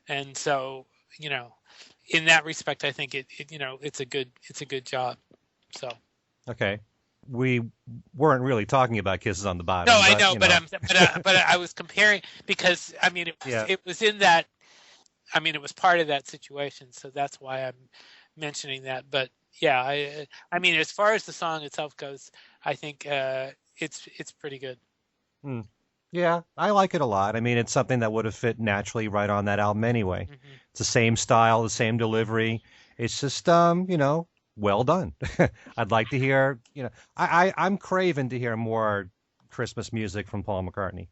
And so, you know, in that respect, I think it's a good job. So Okay. We weren't really talking about Kisses on the no, Bottom, I but know, but I was comparing because I mean yeah. it was in that. I mean, it was part of that situation, so that's why I'm mentioning that. But yeah, I mean, as far as the song itself goes, I think it's pretty good. Hmm. Yeah, I like it a lot. I mean, it's something that would have fit naturally right on that album anyway. Hmm. It's the same style, the same delivery. It's just, well done. I'd like to hear, I'm craving to hear more Christmas music from Paul McCartney.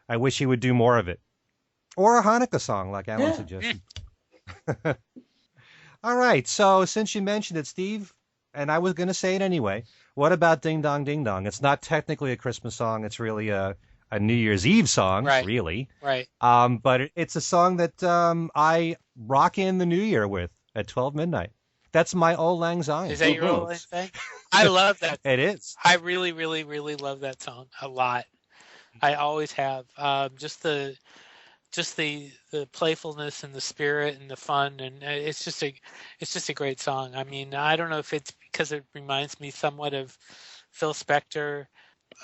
I wish he would do more of it. Or a Hanukkah song, like Alan Yeah. suggested. All right, so since you mentioned it, Steve, and I was going to say it anyway, what about Ding Dong Ding Dong? It's not technically a Christmas song. It's really a New Year's Eve song, Right, really. right. But it's a song that I rock in the New Year with at 12 midnight. That's my Old Lang Is Syne, that your old folks. thing? I love that. It is. I really, really, really love that song a lot. I always have. Just the playfulness and the spirit and the fun and it's just a great song. I mean, I don't know if it's because it reminds me somewhat of Phil Spector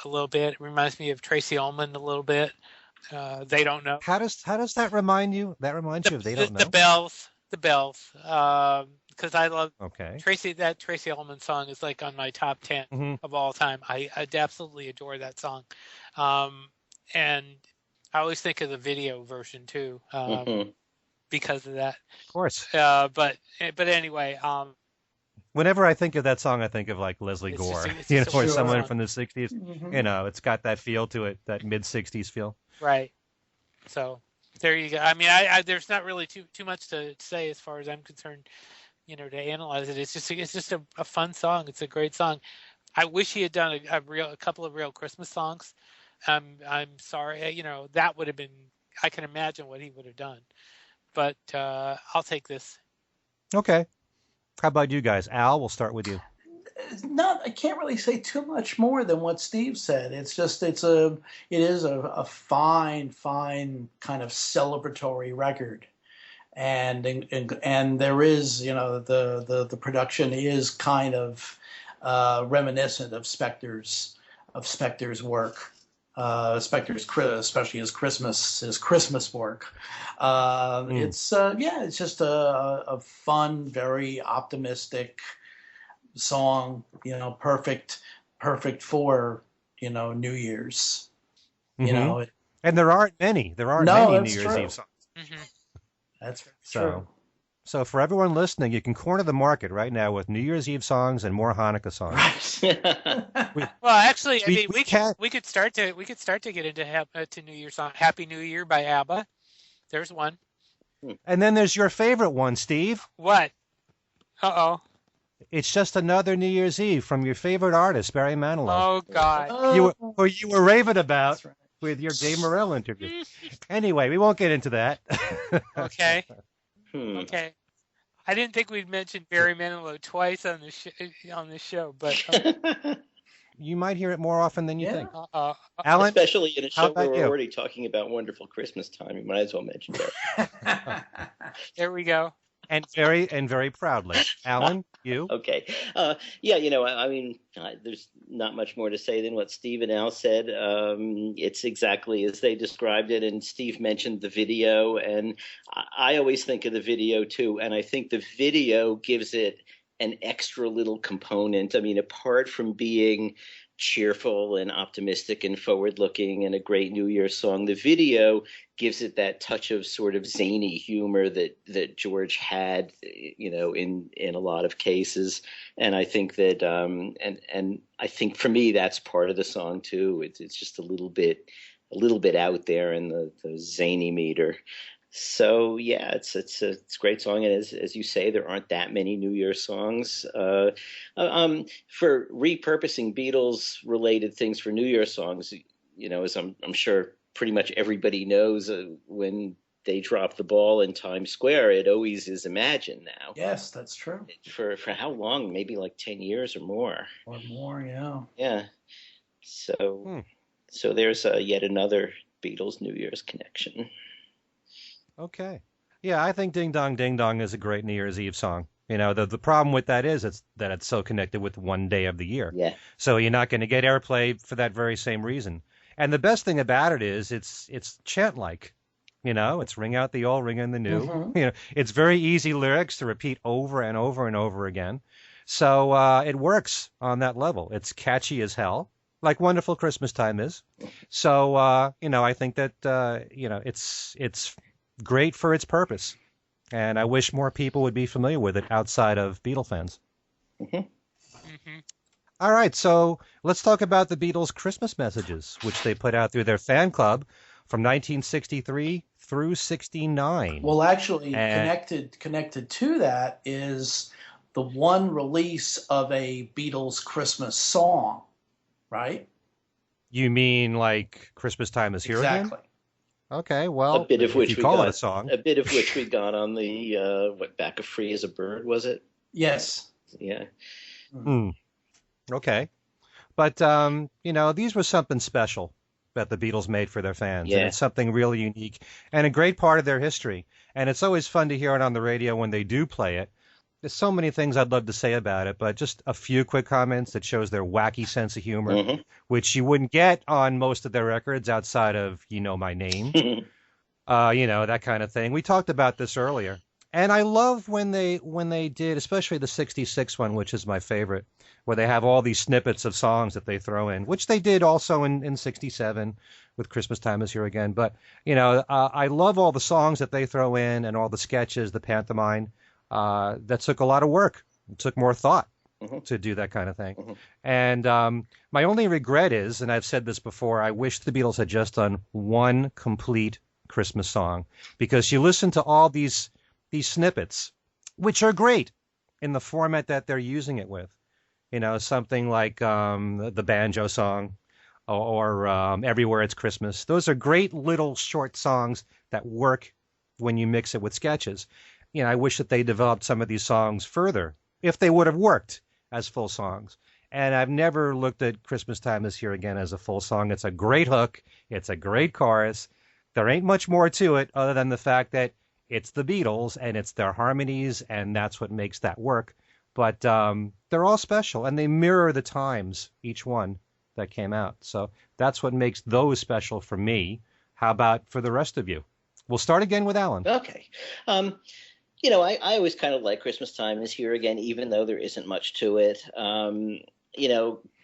a little bit. It reminds me of Tracy Ullman a little bit. They don't know How does that remind you? That reminds the you of They the, Don't the Know? bells, the bells. Because I love Okay. That Tracy Ullman song is like on my top 10 Hmm. of all time. I absolutely adore that song. Um, and I always think of the video version too, Hmm. because of that. Of course. But anyway, Whenever I think of that song, I think of like Leslie Gore, it's just a or wonderful Sure. someone song, from the 60s. Hmm. It's got that feel to it, that mid 60s feel. right? So there you go. I mean, there's not really too much to say as far as I'm concerned. To analyze it, it's just a fun song. It's a great song. I wish he had done a couple of real Christmas songs. I'm sorry, that would have been. I can imagine what he would have done, but I'll take this. Okay. How about you guys? Al, we'll start with you. Not, I can't really say too much more than what Steve said. It is a fine, fine kind of celebratory record. And there is, the production is kind of reminiscent of Spector's work, especially his Christmas work. Mm. It's just a fun, very optimistic song. Perfect for New Year's. You Hmm. know, And there aren't many. There aren't no, many New that's Year's Eve true. songs. Hmm. That's very true. So, so for everyone listening, you can corner the market right now with New Year's Eve songs and more Hanukkah songs. Right. We Well, actually, I we, mean, we can. we could start to get into to New Year's song. Happy New Year by ABBA. There's one. And then there's your favorite one, Steve. What? Uh-oh. It's just another New Year's Eve from your favorite artist, Barry Manilow. Oh God. Who you were raving about That's right. with your Dave Morell interview. Anyway, we won't get into that. Okay. Hmm. Okay. I didn't think we'd mention Barry Manilow twice on the show, but You might hear it more often than you Yeah. think. Uh, Alan, Especially in a how show where about we're you? already talking about Wonderful Christmas Time. You might as well mention there we go. And very proudly. that. Alan, you? Okay. Yeah, I mean, there's not much more to say than what Steve and Al said. It's exactly as they described it, and Steve mentioned the video, and I always think of the video too, and I think the video gives it an extra little component. I mean, apart from being cheerful and optimistic and forward looking and a great New Year's song, the video gives it that touch of sort of zany humor that George had, in a lot of cases. And I think that and I think for me that's part of the song too. It's just a little bit out there in the zany meter. So yeah, it's a great song, and as you say, there aren't that many New Year's songs. For repurposing Beatles related things for New Year's songs, as I'm sure pretty much everybody knows, when they drop the ball in Times Square, it always is Imagine now. Yes, that's true. For how long? Maybe like 10 years or more. Or more, yeah. Yeah. So there's yet another Beatles New Year's connection. Okay. Yeah, I think Ding Dong is a great New Year's Eve song. The problem with that is that it's so connected with one day of the year. Yeah. So you're not going to get airplay for that very same reason. And the best thing about it is it's chant-like. It's ring out the old, ring in the new. Mm-hmm. It's very easy lyrics to repeat over and over and over again. So it works on that level. It's catchy as hell, like Wonderful Christmas Time is. So, I think that, it's great for its purpose. And I wish more people would be familiar with it outside of Beatle fans. Mm-hmm. Mm-hmm. All right, so let's talk about the Beatles' Christmas messages, which they put out through their fan club from 1963 through 69. Well, actually, And connected to that is the one release of a Beatles Christmas song, right? you mean like Christmas Time is here again? Exactly. Okay, well, A bit of if which you we call got, it a song. a bit of which we got on the Back of Free as a Bird, was it? Yes. Yeah. Okay. But, these were something special that the Beatles made for their fans. Yeah. And it's something really unique and a great part of their history. And it's always fun to hear it on the radio when they do play it. There's so many things I'd love to say about it, but just a few quick comments that shows their wacky sense of humor, Mm-hmm. which you wouldn't get on most of their records outside of You Know My Name, that kind of thing. We talked about this earlier. And I love when they did, especially the 66 one, which is my favorite, where they have all these snippets of songs that they throw in, which they did also in 67 with Christmas Time is Here Again. But, I love all the songs that they throw in and all the sketches, the pantomime. That took a lot of work. It took more thought to do that kind of thing. Mm-hmm. And my only regret is, and I've said this before, I wish the Beatles had just done one complete Christmas song, because you listen to all these snippets, which are great in the format that they're using it with. Something like the banjo song or Everywhere It's Christmas. Those are great little short songs that work when you mix it with sketches. I wish that they developed some of these songs further, if they would have worked as full songs. And I've never looked at Christmas Time is Here Again as a full song. It's a great hook. It's a great chorus. There ain't much more to it other than the fact that it's the Beatles and it's their harmonies, and that's what makes that work. But they're all special, and they mirror the times, each one that came out. So that's what makes those special for me. How about for the rest of you? We'll start again with Alan. Okay. I always kind of like Christmas Time is Here Again, even though there isn't much to it.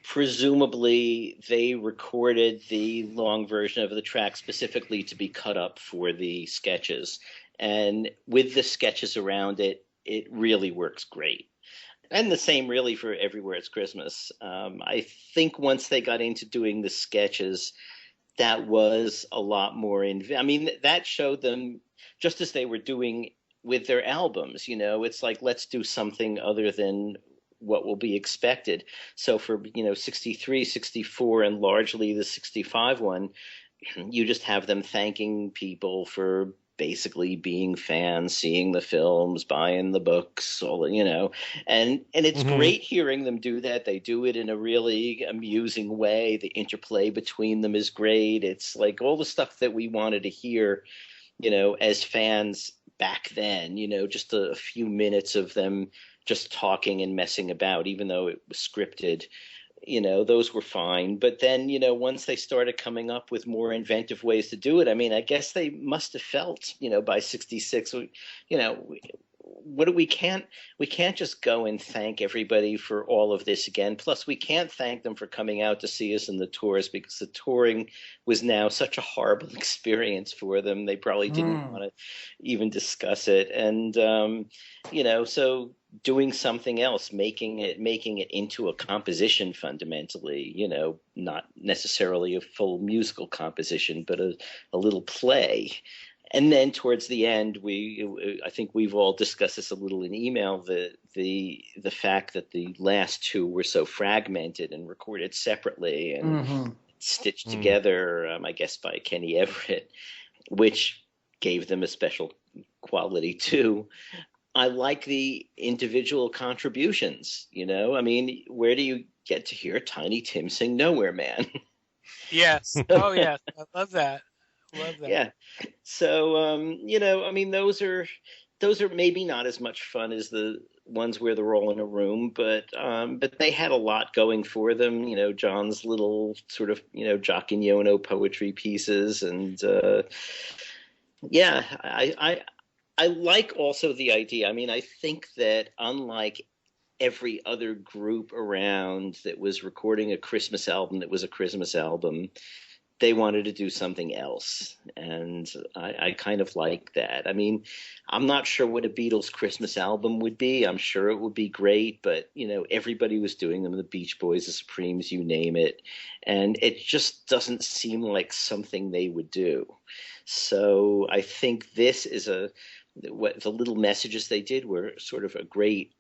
Presumably they recorded the long version of the track specifically to be cut up for the sketches. And with the sketches around it, it really works great. And the same really for Everywhere It's Christmas. I think once they got into doing the sketches, that was a lot more that showed them, just as they were doing with their albums, it's like, let's do something other than what will be expected. So for 63, 64, and largely the 65 one, you just have them thanking people for basically being fans, seeing the films, buying the books, and it's great hearing them do that. They do it in a really amusing way. The interplay between them is great. It's like all the stuff that we wanted to hear, as fans back then, just a few minutes of them just talking and messing about, even though it was scripted. Those were fine. But then, once they started coming up with more inventive ways to do it, I mean, I guess they must have felt, by 66, we can't just go and thank everybody for all of this again. Plus, we can't thank them for coming out to see us in the tours, because the touring was now such a horrible experience for them. They probably didn't want to even discuss it. And, so doing something else, making it into a composition fundamentally, not necessarily a full musical composition, but a little play. And then towards the end, I think we've all discussed this a little in email, the fact that the last two were so fragmented and recorded separately and stitched together, I guess by Kenny Everett, which gave them a special quality too. I like the individual contributions, I mean, where do you get to hear Tiny Tim sing Nowhere Man? Yes. Oh, yes. I love that. Love that. Yeah. So, I mean, those are maybe not as much fun as the ones where they're all in a room, but they had a lot going for them. John's little sort of, Jock and Yono poetry pieces. And, I like also the idea. I mean, I think that unlike every other group around that was recording a Christmas album that was a Christmas album, they wanted to do something else. And I kind of like that. I mean, I'm not sure what a Beatles Christmas album would be. I'm sure it would be great, but, everybody was doing them, the Beach Boys, the Supremes, you name it. And it just doesn't seem like something they would do. So I think this is what the little messages they did were sort of a great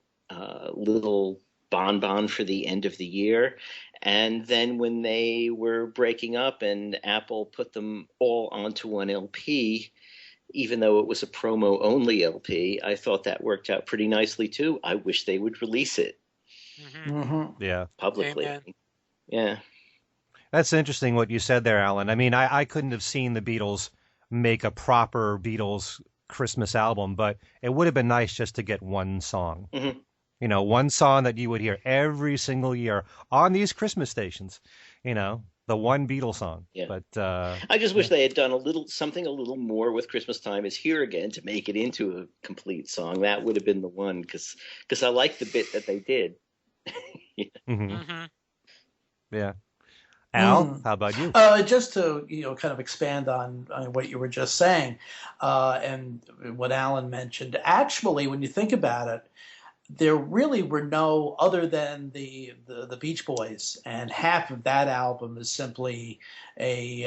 little bonbon for the end of the year. And then when they were breaking up and Apple put them all onto one LP, even though it was a promo only LP, I thought that worked out pretty nicely too. I wish they would release it publicly. Amen. Yeah. That's interesting what you said there, Alan. I mean, I couldn't have seen the Beatles make a proper Beatles Christmas album, but it would have been nice just to get one song. One song that you would hear every single year on these Christmas stations, the one Beatles song. Yeah. But I just wish they had done something a little more with Christmas Time Is Here Again to make it into a complete song. That would have been the one, because I like the bit that they did. Yeah. Al, how about you? Just to kind of expand on what you were just saying, and what Alan mentioned. Actually, when you think about it, there really were no other than the Beach Boys, and half of that album is simply a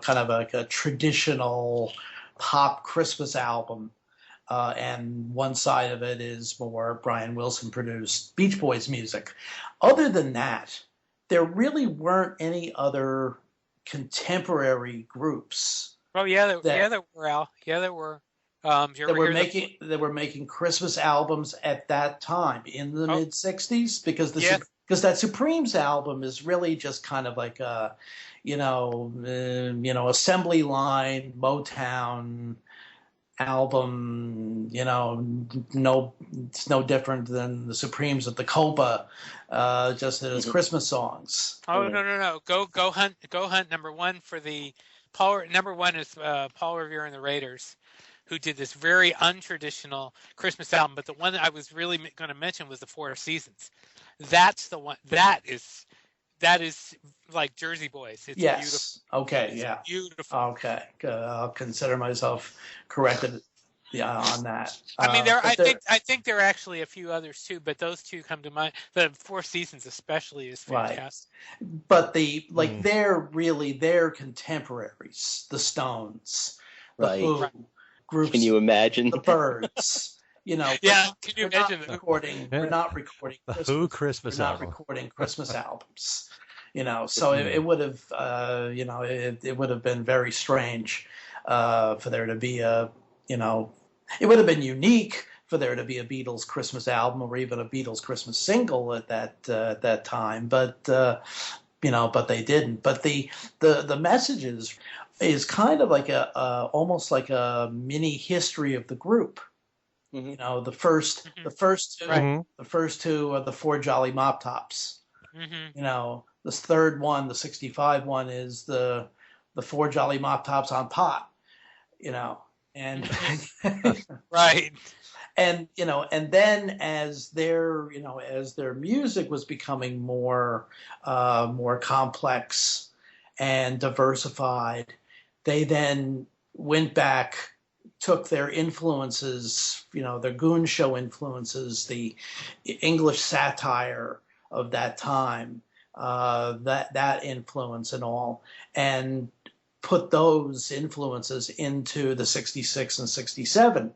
kind of a traditional pop Christmas album, and one side of it is more Brian Wilson produced Beach Boys music. Other than that, there really weren't any other contemporary groups. Oh yeah, there were, Al. Yeah, there were. They were making Christmas albums at that time in the mid '60s, because that Supremes album is really just kind of like a assembly line Motown album. It's no different than the Supremes at the Copa, just as Christmas songs. Oh no! Go hunt number one for the number one is Paul Revere and the Raiders, who did this very untraditional Christmas album. But the one that I was really going to mention was the Four Seasons. That's the one. That is like Jersey Boys. It's beautiful. Okay. It's beautiful. Okay. I'll consider myself corrected. Yeah, on that. I mean, I think there are actually a few others too, but those two come to mind. The Four Seasons, especially, is fantastic. Right. But they're contemporaries. The Stones, the Who, groups. Can you imagine the Byrds? Yeah. Can you imagine we're not recording the Who Christmas album. We're not recording Christmas albums. So it would have, it would have been very strange. for there to be a, it would have been unique for there to be a Beatles Christmas album or even a Beatles Christmas single at that time, but they didn't. But the messages is kind of like almost like a mini history of the group. Mm-hmm. The first Mhm. the first two Right. the first two are the Four Jolly Mop Tops. Mm-hmm. The third one, the 65 one, is the Four Jolly Mop Tops on pot. And Right. and then as their music was becoming more complex and diversified, they then went back, took their influences, their goon show influences, the English satire of that time, that influence and all, and put those influences into the 66 and 67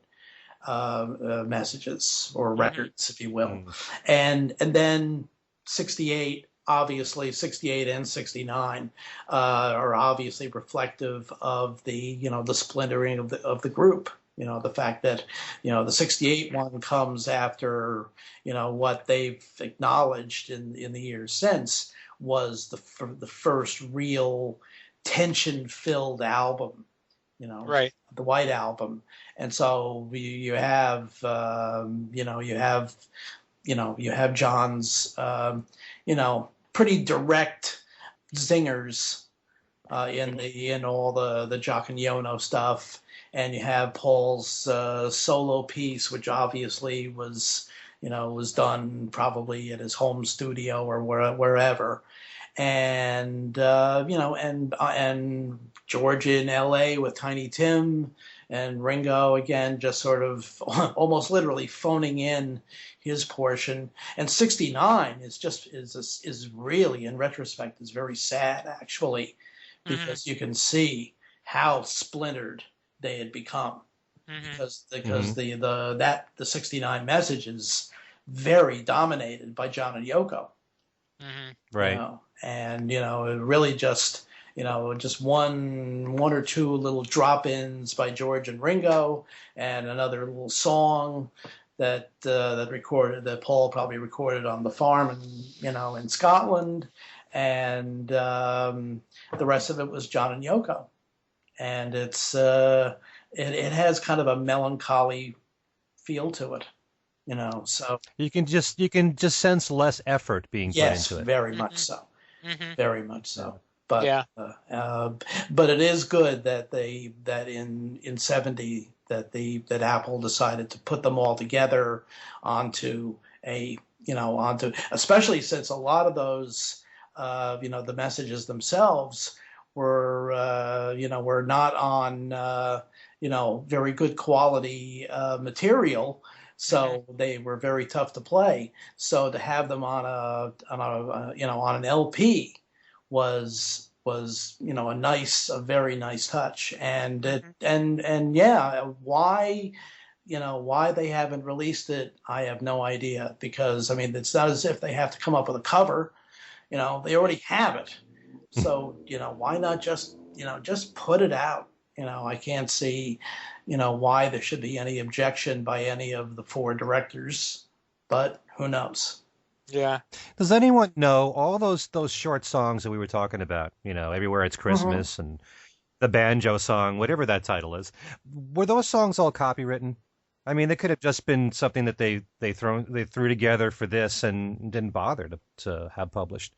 messages or records, if you will. And then 68, obviously 68 and 69 are obviously reflective of the splintering of the group. The fact that the 68 one comes after what they've acknowledged in the years since was the first real tension-filled album, Right. the White Album. And so you have John's pretty direct zingers in all the Jock and Yono stuff, and you have Paul's solo piece, which obviously was done probably at his home studio or wherever, and and George in L.A. with Tiny Tim, and Ringo again just sort of almost literally phoning in his portion. And 69 is really, in retrospect, is very sad actually, because you can see how splintered they had become, because the 69 message is very dominated by John and Yoko. Right. And it really just one or two little drop-ins by George and Ringo, and another little song that Paul probably recorded on the farm in Scotland, and the rest of it was John and Yoko. And it has kind of a melancholy feel to it, so You can just sense less effort being put into it. very much so. Very much so. But Yeah. But it is good that in 70 that Apple decided to put them all together onto especially since a lot of those the messages themselves were not on very good quality material. So they were very tough to play. So to have them on an LP was a very nice touch. And why they haven't released it, I have no idea, because it's not as if they have to come up with a cover. They already have it. So why not just put it out? I can't see why there should be any objection by any of the four directors, but who knows? Yeah. Does anyone know all those short songs that we were talking about? Everywhere It's Christmas and the banjo song, whatever that title is. Were those songs all copywritten? They could have just been something that they threw together for this and didn't bother to have published.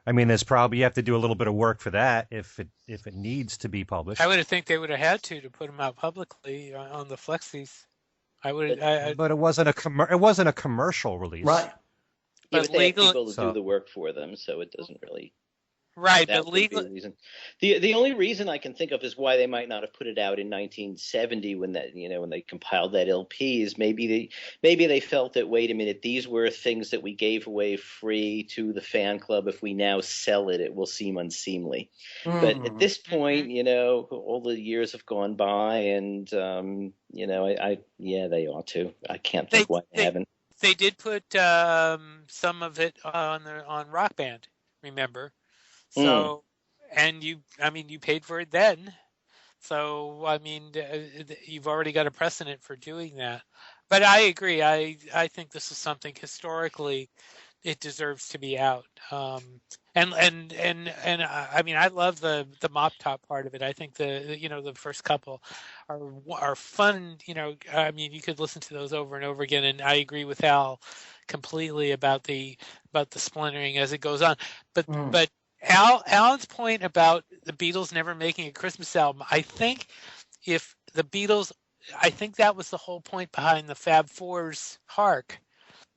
There's probably, you have to do a little bit of work for that if it needs to be published. I would think they would have had to put them out publicly on the Flexies. But it wasn't a commercial release, right? But they have people to So- do the work for them, so it doesn't really. Right, That but would be legal. the reason. The only reason I can think of is why they might not have put it out in 1970 when they compiled that LP is maybe they felt that, wait a minute, these were things that we gave away free to the fan club. If we now sell it, it will seem unseemly. But at this point, all the years have gone by, and they ought to. I can't think why they haven't. They did put some of it on Rock Band, remember? So, and you paid for it then, So, I mean, you've already got a precedent for doing that. But I agree. I think this is something historically it deserves to be out. And I mean, I love the mop top part of it. I think the first couple are fun. I mean, you could listen to those over and over again. And I agree with Al completely about the splintering as it goes on. But Alan's point about the Beatles never making a Christmas album, I think if the Beatles, I think that was the whole point behind the Fab Four's Hark,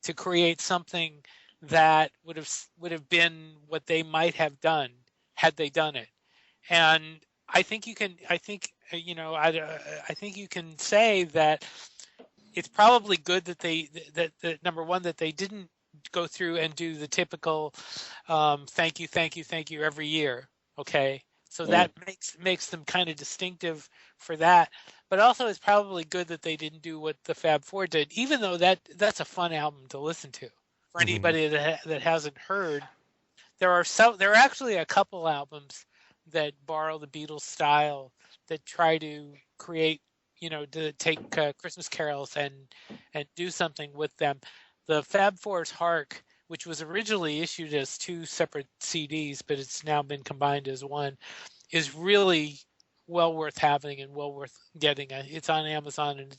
to create something that would have been what they might have done had they done it. And I think you can, I think I think you can say that it's probably good that that number one, that they didn't go through and do the typical thank you every year. Okay, so that makes them kind of distinctive for that. But also, it's probably good that they didn't do what the Fab Four did, even though that's a fun album to listen to for anybody that hasn't heard. There are actually a couple albums that borrow the Beatles style, that try to create, to take Christmas carols and do something with them. The Fab Four's Hark, which was originally issued as two separate CDs, but it's now been combined as one, is really well worth having and well worth getting. It's on Amazon, and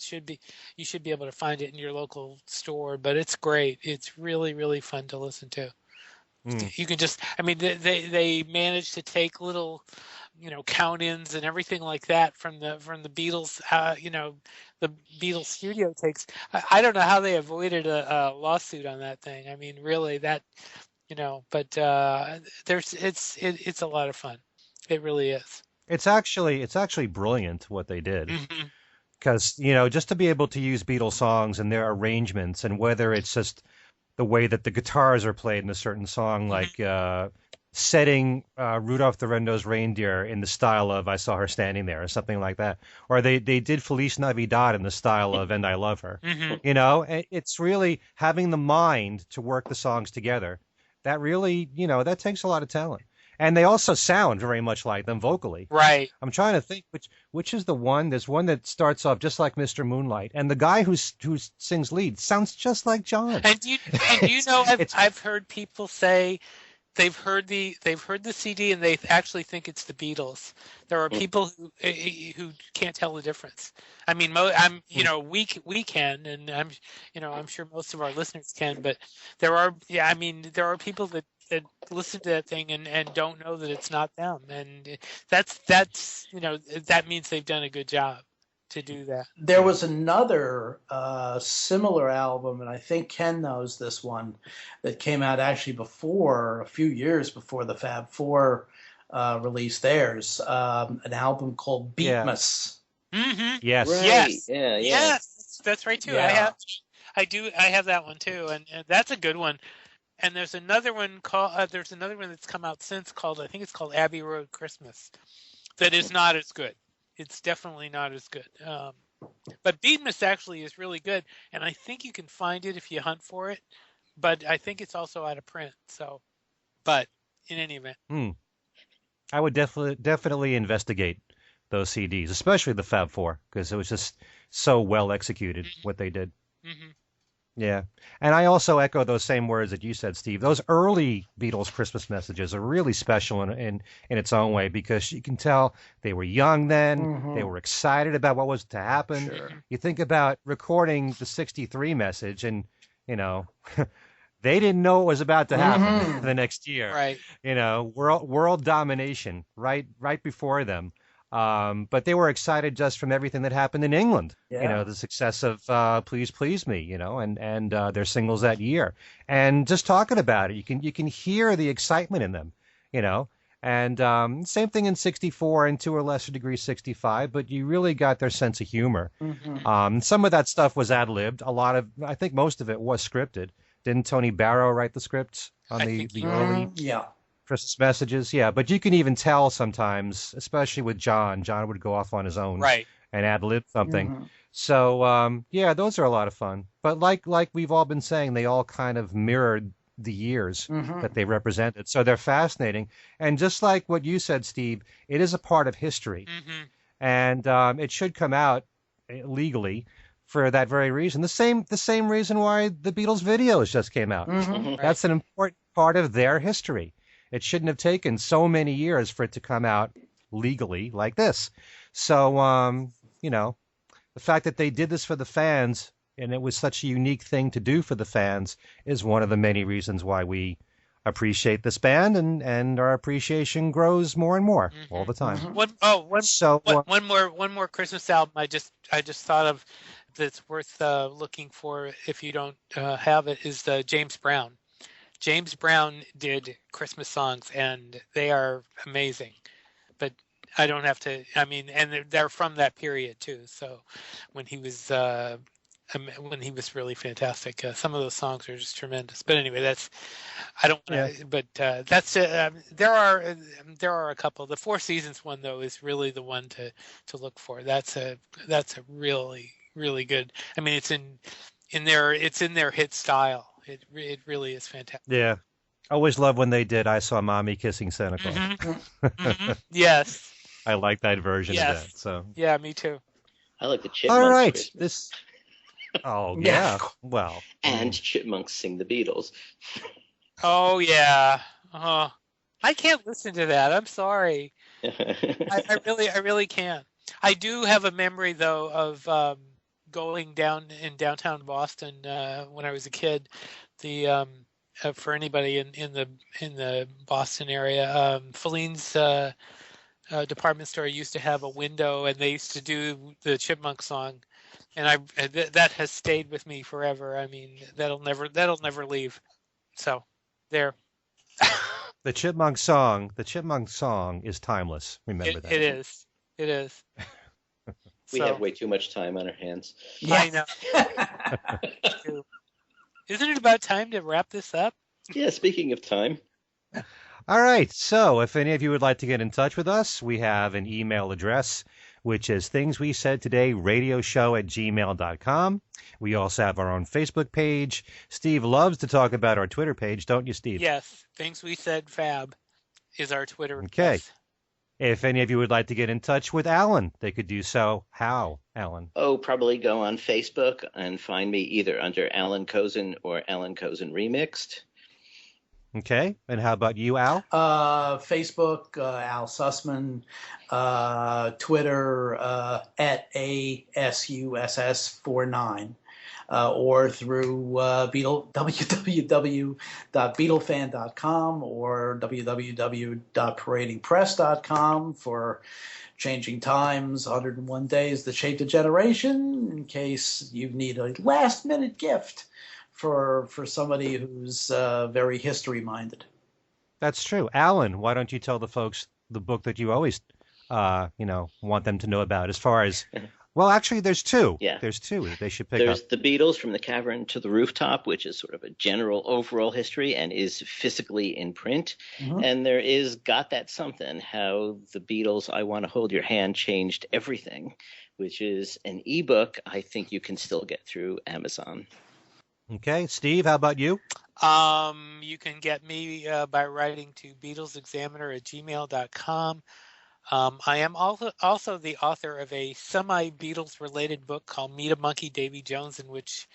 you should be able to find it in your local store. But it's great. It's really, really fun to listen to. You can just, I mean, they managed to take little, count-ins and everything like that from the Beatles. The Beatles studio takes. I don't know how they avoided a lawsuit on that thing. I mean, really, that, but it's a lot of fun. It really is. It's actually brilliant what they did. Because, just to be able to use Beatles songs and their arrangements, and whether it's just the way that the guitars are played in a certain song, like setting Rudolph the Red-Nosed Reindeer in the style of I Saw Her Standing There, or something like that. Or they did Feliz Navidad in the style of And I Love Her. It's really having the mind to work the songs together. That really, that takes a lot of talent. And they also sound very much like them vocally. Right. I'm trying to think which is the one. There's one that starts off just like Mr. Moonlight, and the guy who sings lead sounds just like John. And you know, I've heard people say they've heard the CD and they actually think it's the Beatles. There are people who can't tell the difference. I mean, we can, and I'm sure most of our listeners can, but there are people that listen to that thing and don't know that it's not them, and that's that means they've done a good job to do that. There was another similar album, and I think Ken knows this one, that came out actually a few years before the Fab Four released theirs, an album called Beatmas. Mm-hmm. Yes. Right. Yes. Yeah. Yes, that's right too. Yeah. I have that one too, and that's a good one. And there's another one that's come out since called, I think it's called Abbey Road Christmas, that is not as good. It's definitely not as good. But Beatmas actually is really good, and I think you can find it if you hunt for it. But I think it's also out of print. So, but in any event, I would definitely investigate those CDs, especially the Fab Four, because it was just so well executed what they did. Mm-hmm. Yeah. And I also echo those same words that you said, Steve. Those early Beatles Christmas messages are really special in its own way, because you can tell they were young then. They were excited about what was to happen. Sure. You think about recording the 63 message, and, they didn't know what was about to happen the next year. Right. World domination right before them. But they were excited just from everything that happened in England. Yeah. The success of Please Please Me, and their singles that year. And just talking about it, you can hear the excitement in them, And same thing in 64 and to a lesser degree 65, but you really got their sense of humor. Some of that stuff was ad-libbed. I think most of it was scripted. Didn't Tony Barrow write the scripts on the early Christmas messages? Yeah, but you can even tell sometimes, especially with John. John would go off on his own, right, and ad-lib something. So those are a lot of fun. But like we've all been saying, they all kind of mirrored the years that they represented. So they're fascinating. And just like what you said, Steve, it is a part of history. and it should come out legally for that very reason. The same reason why the Beatles videos just came out. Mhm. That's an important part of their history. It shouldn't have taken so many years for it to come out legally like this. So, the fact that they did this for the fans and it was such a unique thing to do for the fans is one of the many reasons why we appreciate this band, and our appreciation grows more and more all the time. One more Christmas album I just thought of that's worth looking for if you don't have it is James Brown. James Brown did Christmas songs, and they are amazing. But I don't have to. I mean, and they're from that period too. So when he was really fantastic, some of those songs are just tremendous. But anyway, that's I don't. But that's there are a couple. The Four Seasons one though is really the one to look for. That's a really really good. I mean, it's in their hit style. It really is fantastic. Yeah. I always loved when they did I Saw Mommy Kissing Santa Claus. Mm-hmm. Yes. I like that version of that. So yeah, me too. I like the Chipmunks. All right. Christmas. Oh, yeah. Well. And Chipmunks sing the Beatles. Oh, yeah. I can't listen to that. I'm sorry. I really can't. I do have a memory, though, of going down in downtown Boston when I was a kid. The for anybody in the Boston area, Feline's department store used to have a window, and they used to do the Chipmunk song, and that has stayed with me forever. I mean, that'll never leave. So there. The Chipmunk song is timeless. Remember that. It is. We have way too much time on our hands. Yeah. I know. Isn't it about time to wrap this up? Yeah, speaking of time. All right. So if any of you would like to get in touch with us, we have an email address, which is thingswesaidtoday.radioshow@gmail.com. We also have our own Facebook page. Steve loves to talk about our Twitter page, don't you, Steve? Yes. Things We Said Fab is our Twitter. Okay. Yes. If any of you would like to get in touch with Allan, they could do so. How, Allan? Oh, probably go on Facebook and find me either under Allan Kozin or Allan Kozin Remixed. Okay. And how about you, Al? Facebook, Al Sussman. Twitter, at ASUSS49. Or through www.beatlefan.com or www.paradingpress.com for Changing Times, 101 Days That Shaped a Generation, in case you need a last-minute gift for somebody who's very history-minded. That's true. Allan, why don't you tell the folks the book that you always, want them to know about as far as... Well, actually, there's two. Yeah. There's two they should pick up. There's The Beatles from the Cavern to the Rooftop, which is sort of a general overall history and is physically in print. Mhm. And there is Got That Something, How the Beatles' I Want to Hold Your Hand Changed Everything, which is an ebook I think you can still get through Amazon. Okay. Steve, how about you? You can get me by writing to BeatlesExaminer@gmail.com. I am also the author of a semi-Beatles related book called Meet a Monkey, Davy Jones, in which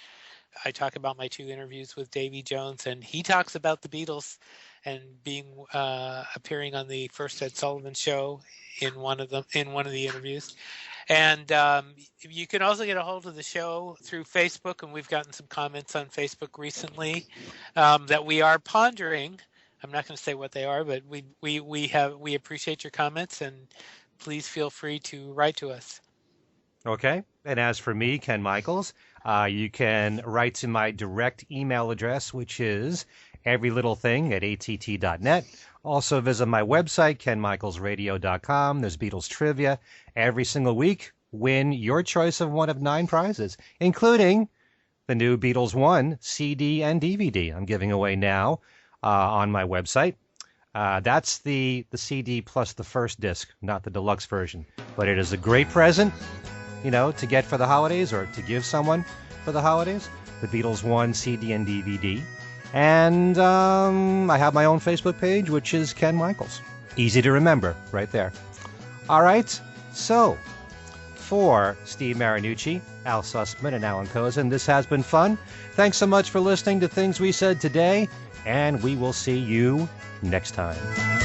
I talk about my 2 interviews with Davy Jones, and he talks about the Beatles and appearing on the first Ed Sullivan show in one of the interviews. And you can also get a hold of the show through Facebook, and we've gotten some comments on Facebook recently that we are pondering. I'm not going to say what they are, but we appreciate your comments, and please feel free to write to us. Okay. And as for me, Ken Michaels, you can write to my direct email address, which is everylittlething@att.net. Also visit my website, kenmichaelsradio.com. There's Beatles trivia every single week. Win your choice of one of 9 prizes, including the new Beatles 1 CD and DVD I'm giving away now. On my website. That's the CD plus the first disc, not the deluxe version. But it is a great present, to get for the holidays or to give someone for the holidays. The Beatles 1 CD and DVD. And I have my own Facebook page, which is Ken Michaels. Easy to remember, right there. All right. So, For Steve Marinucci, Al Sussman, and Alan Kozin, this has been fun. Thanks so much for listening to Things We Said Today, and we will see you next time.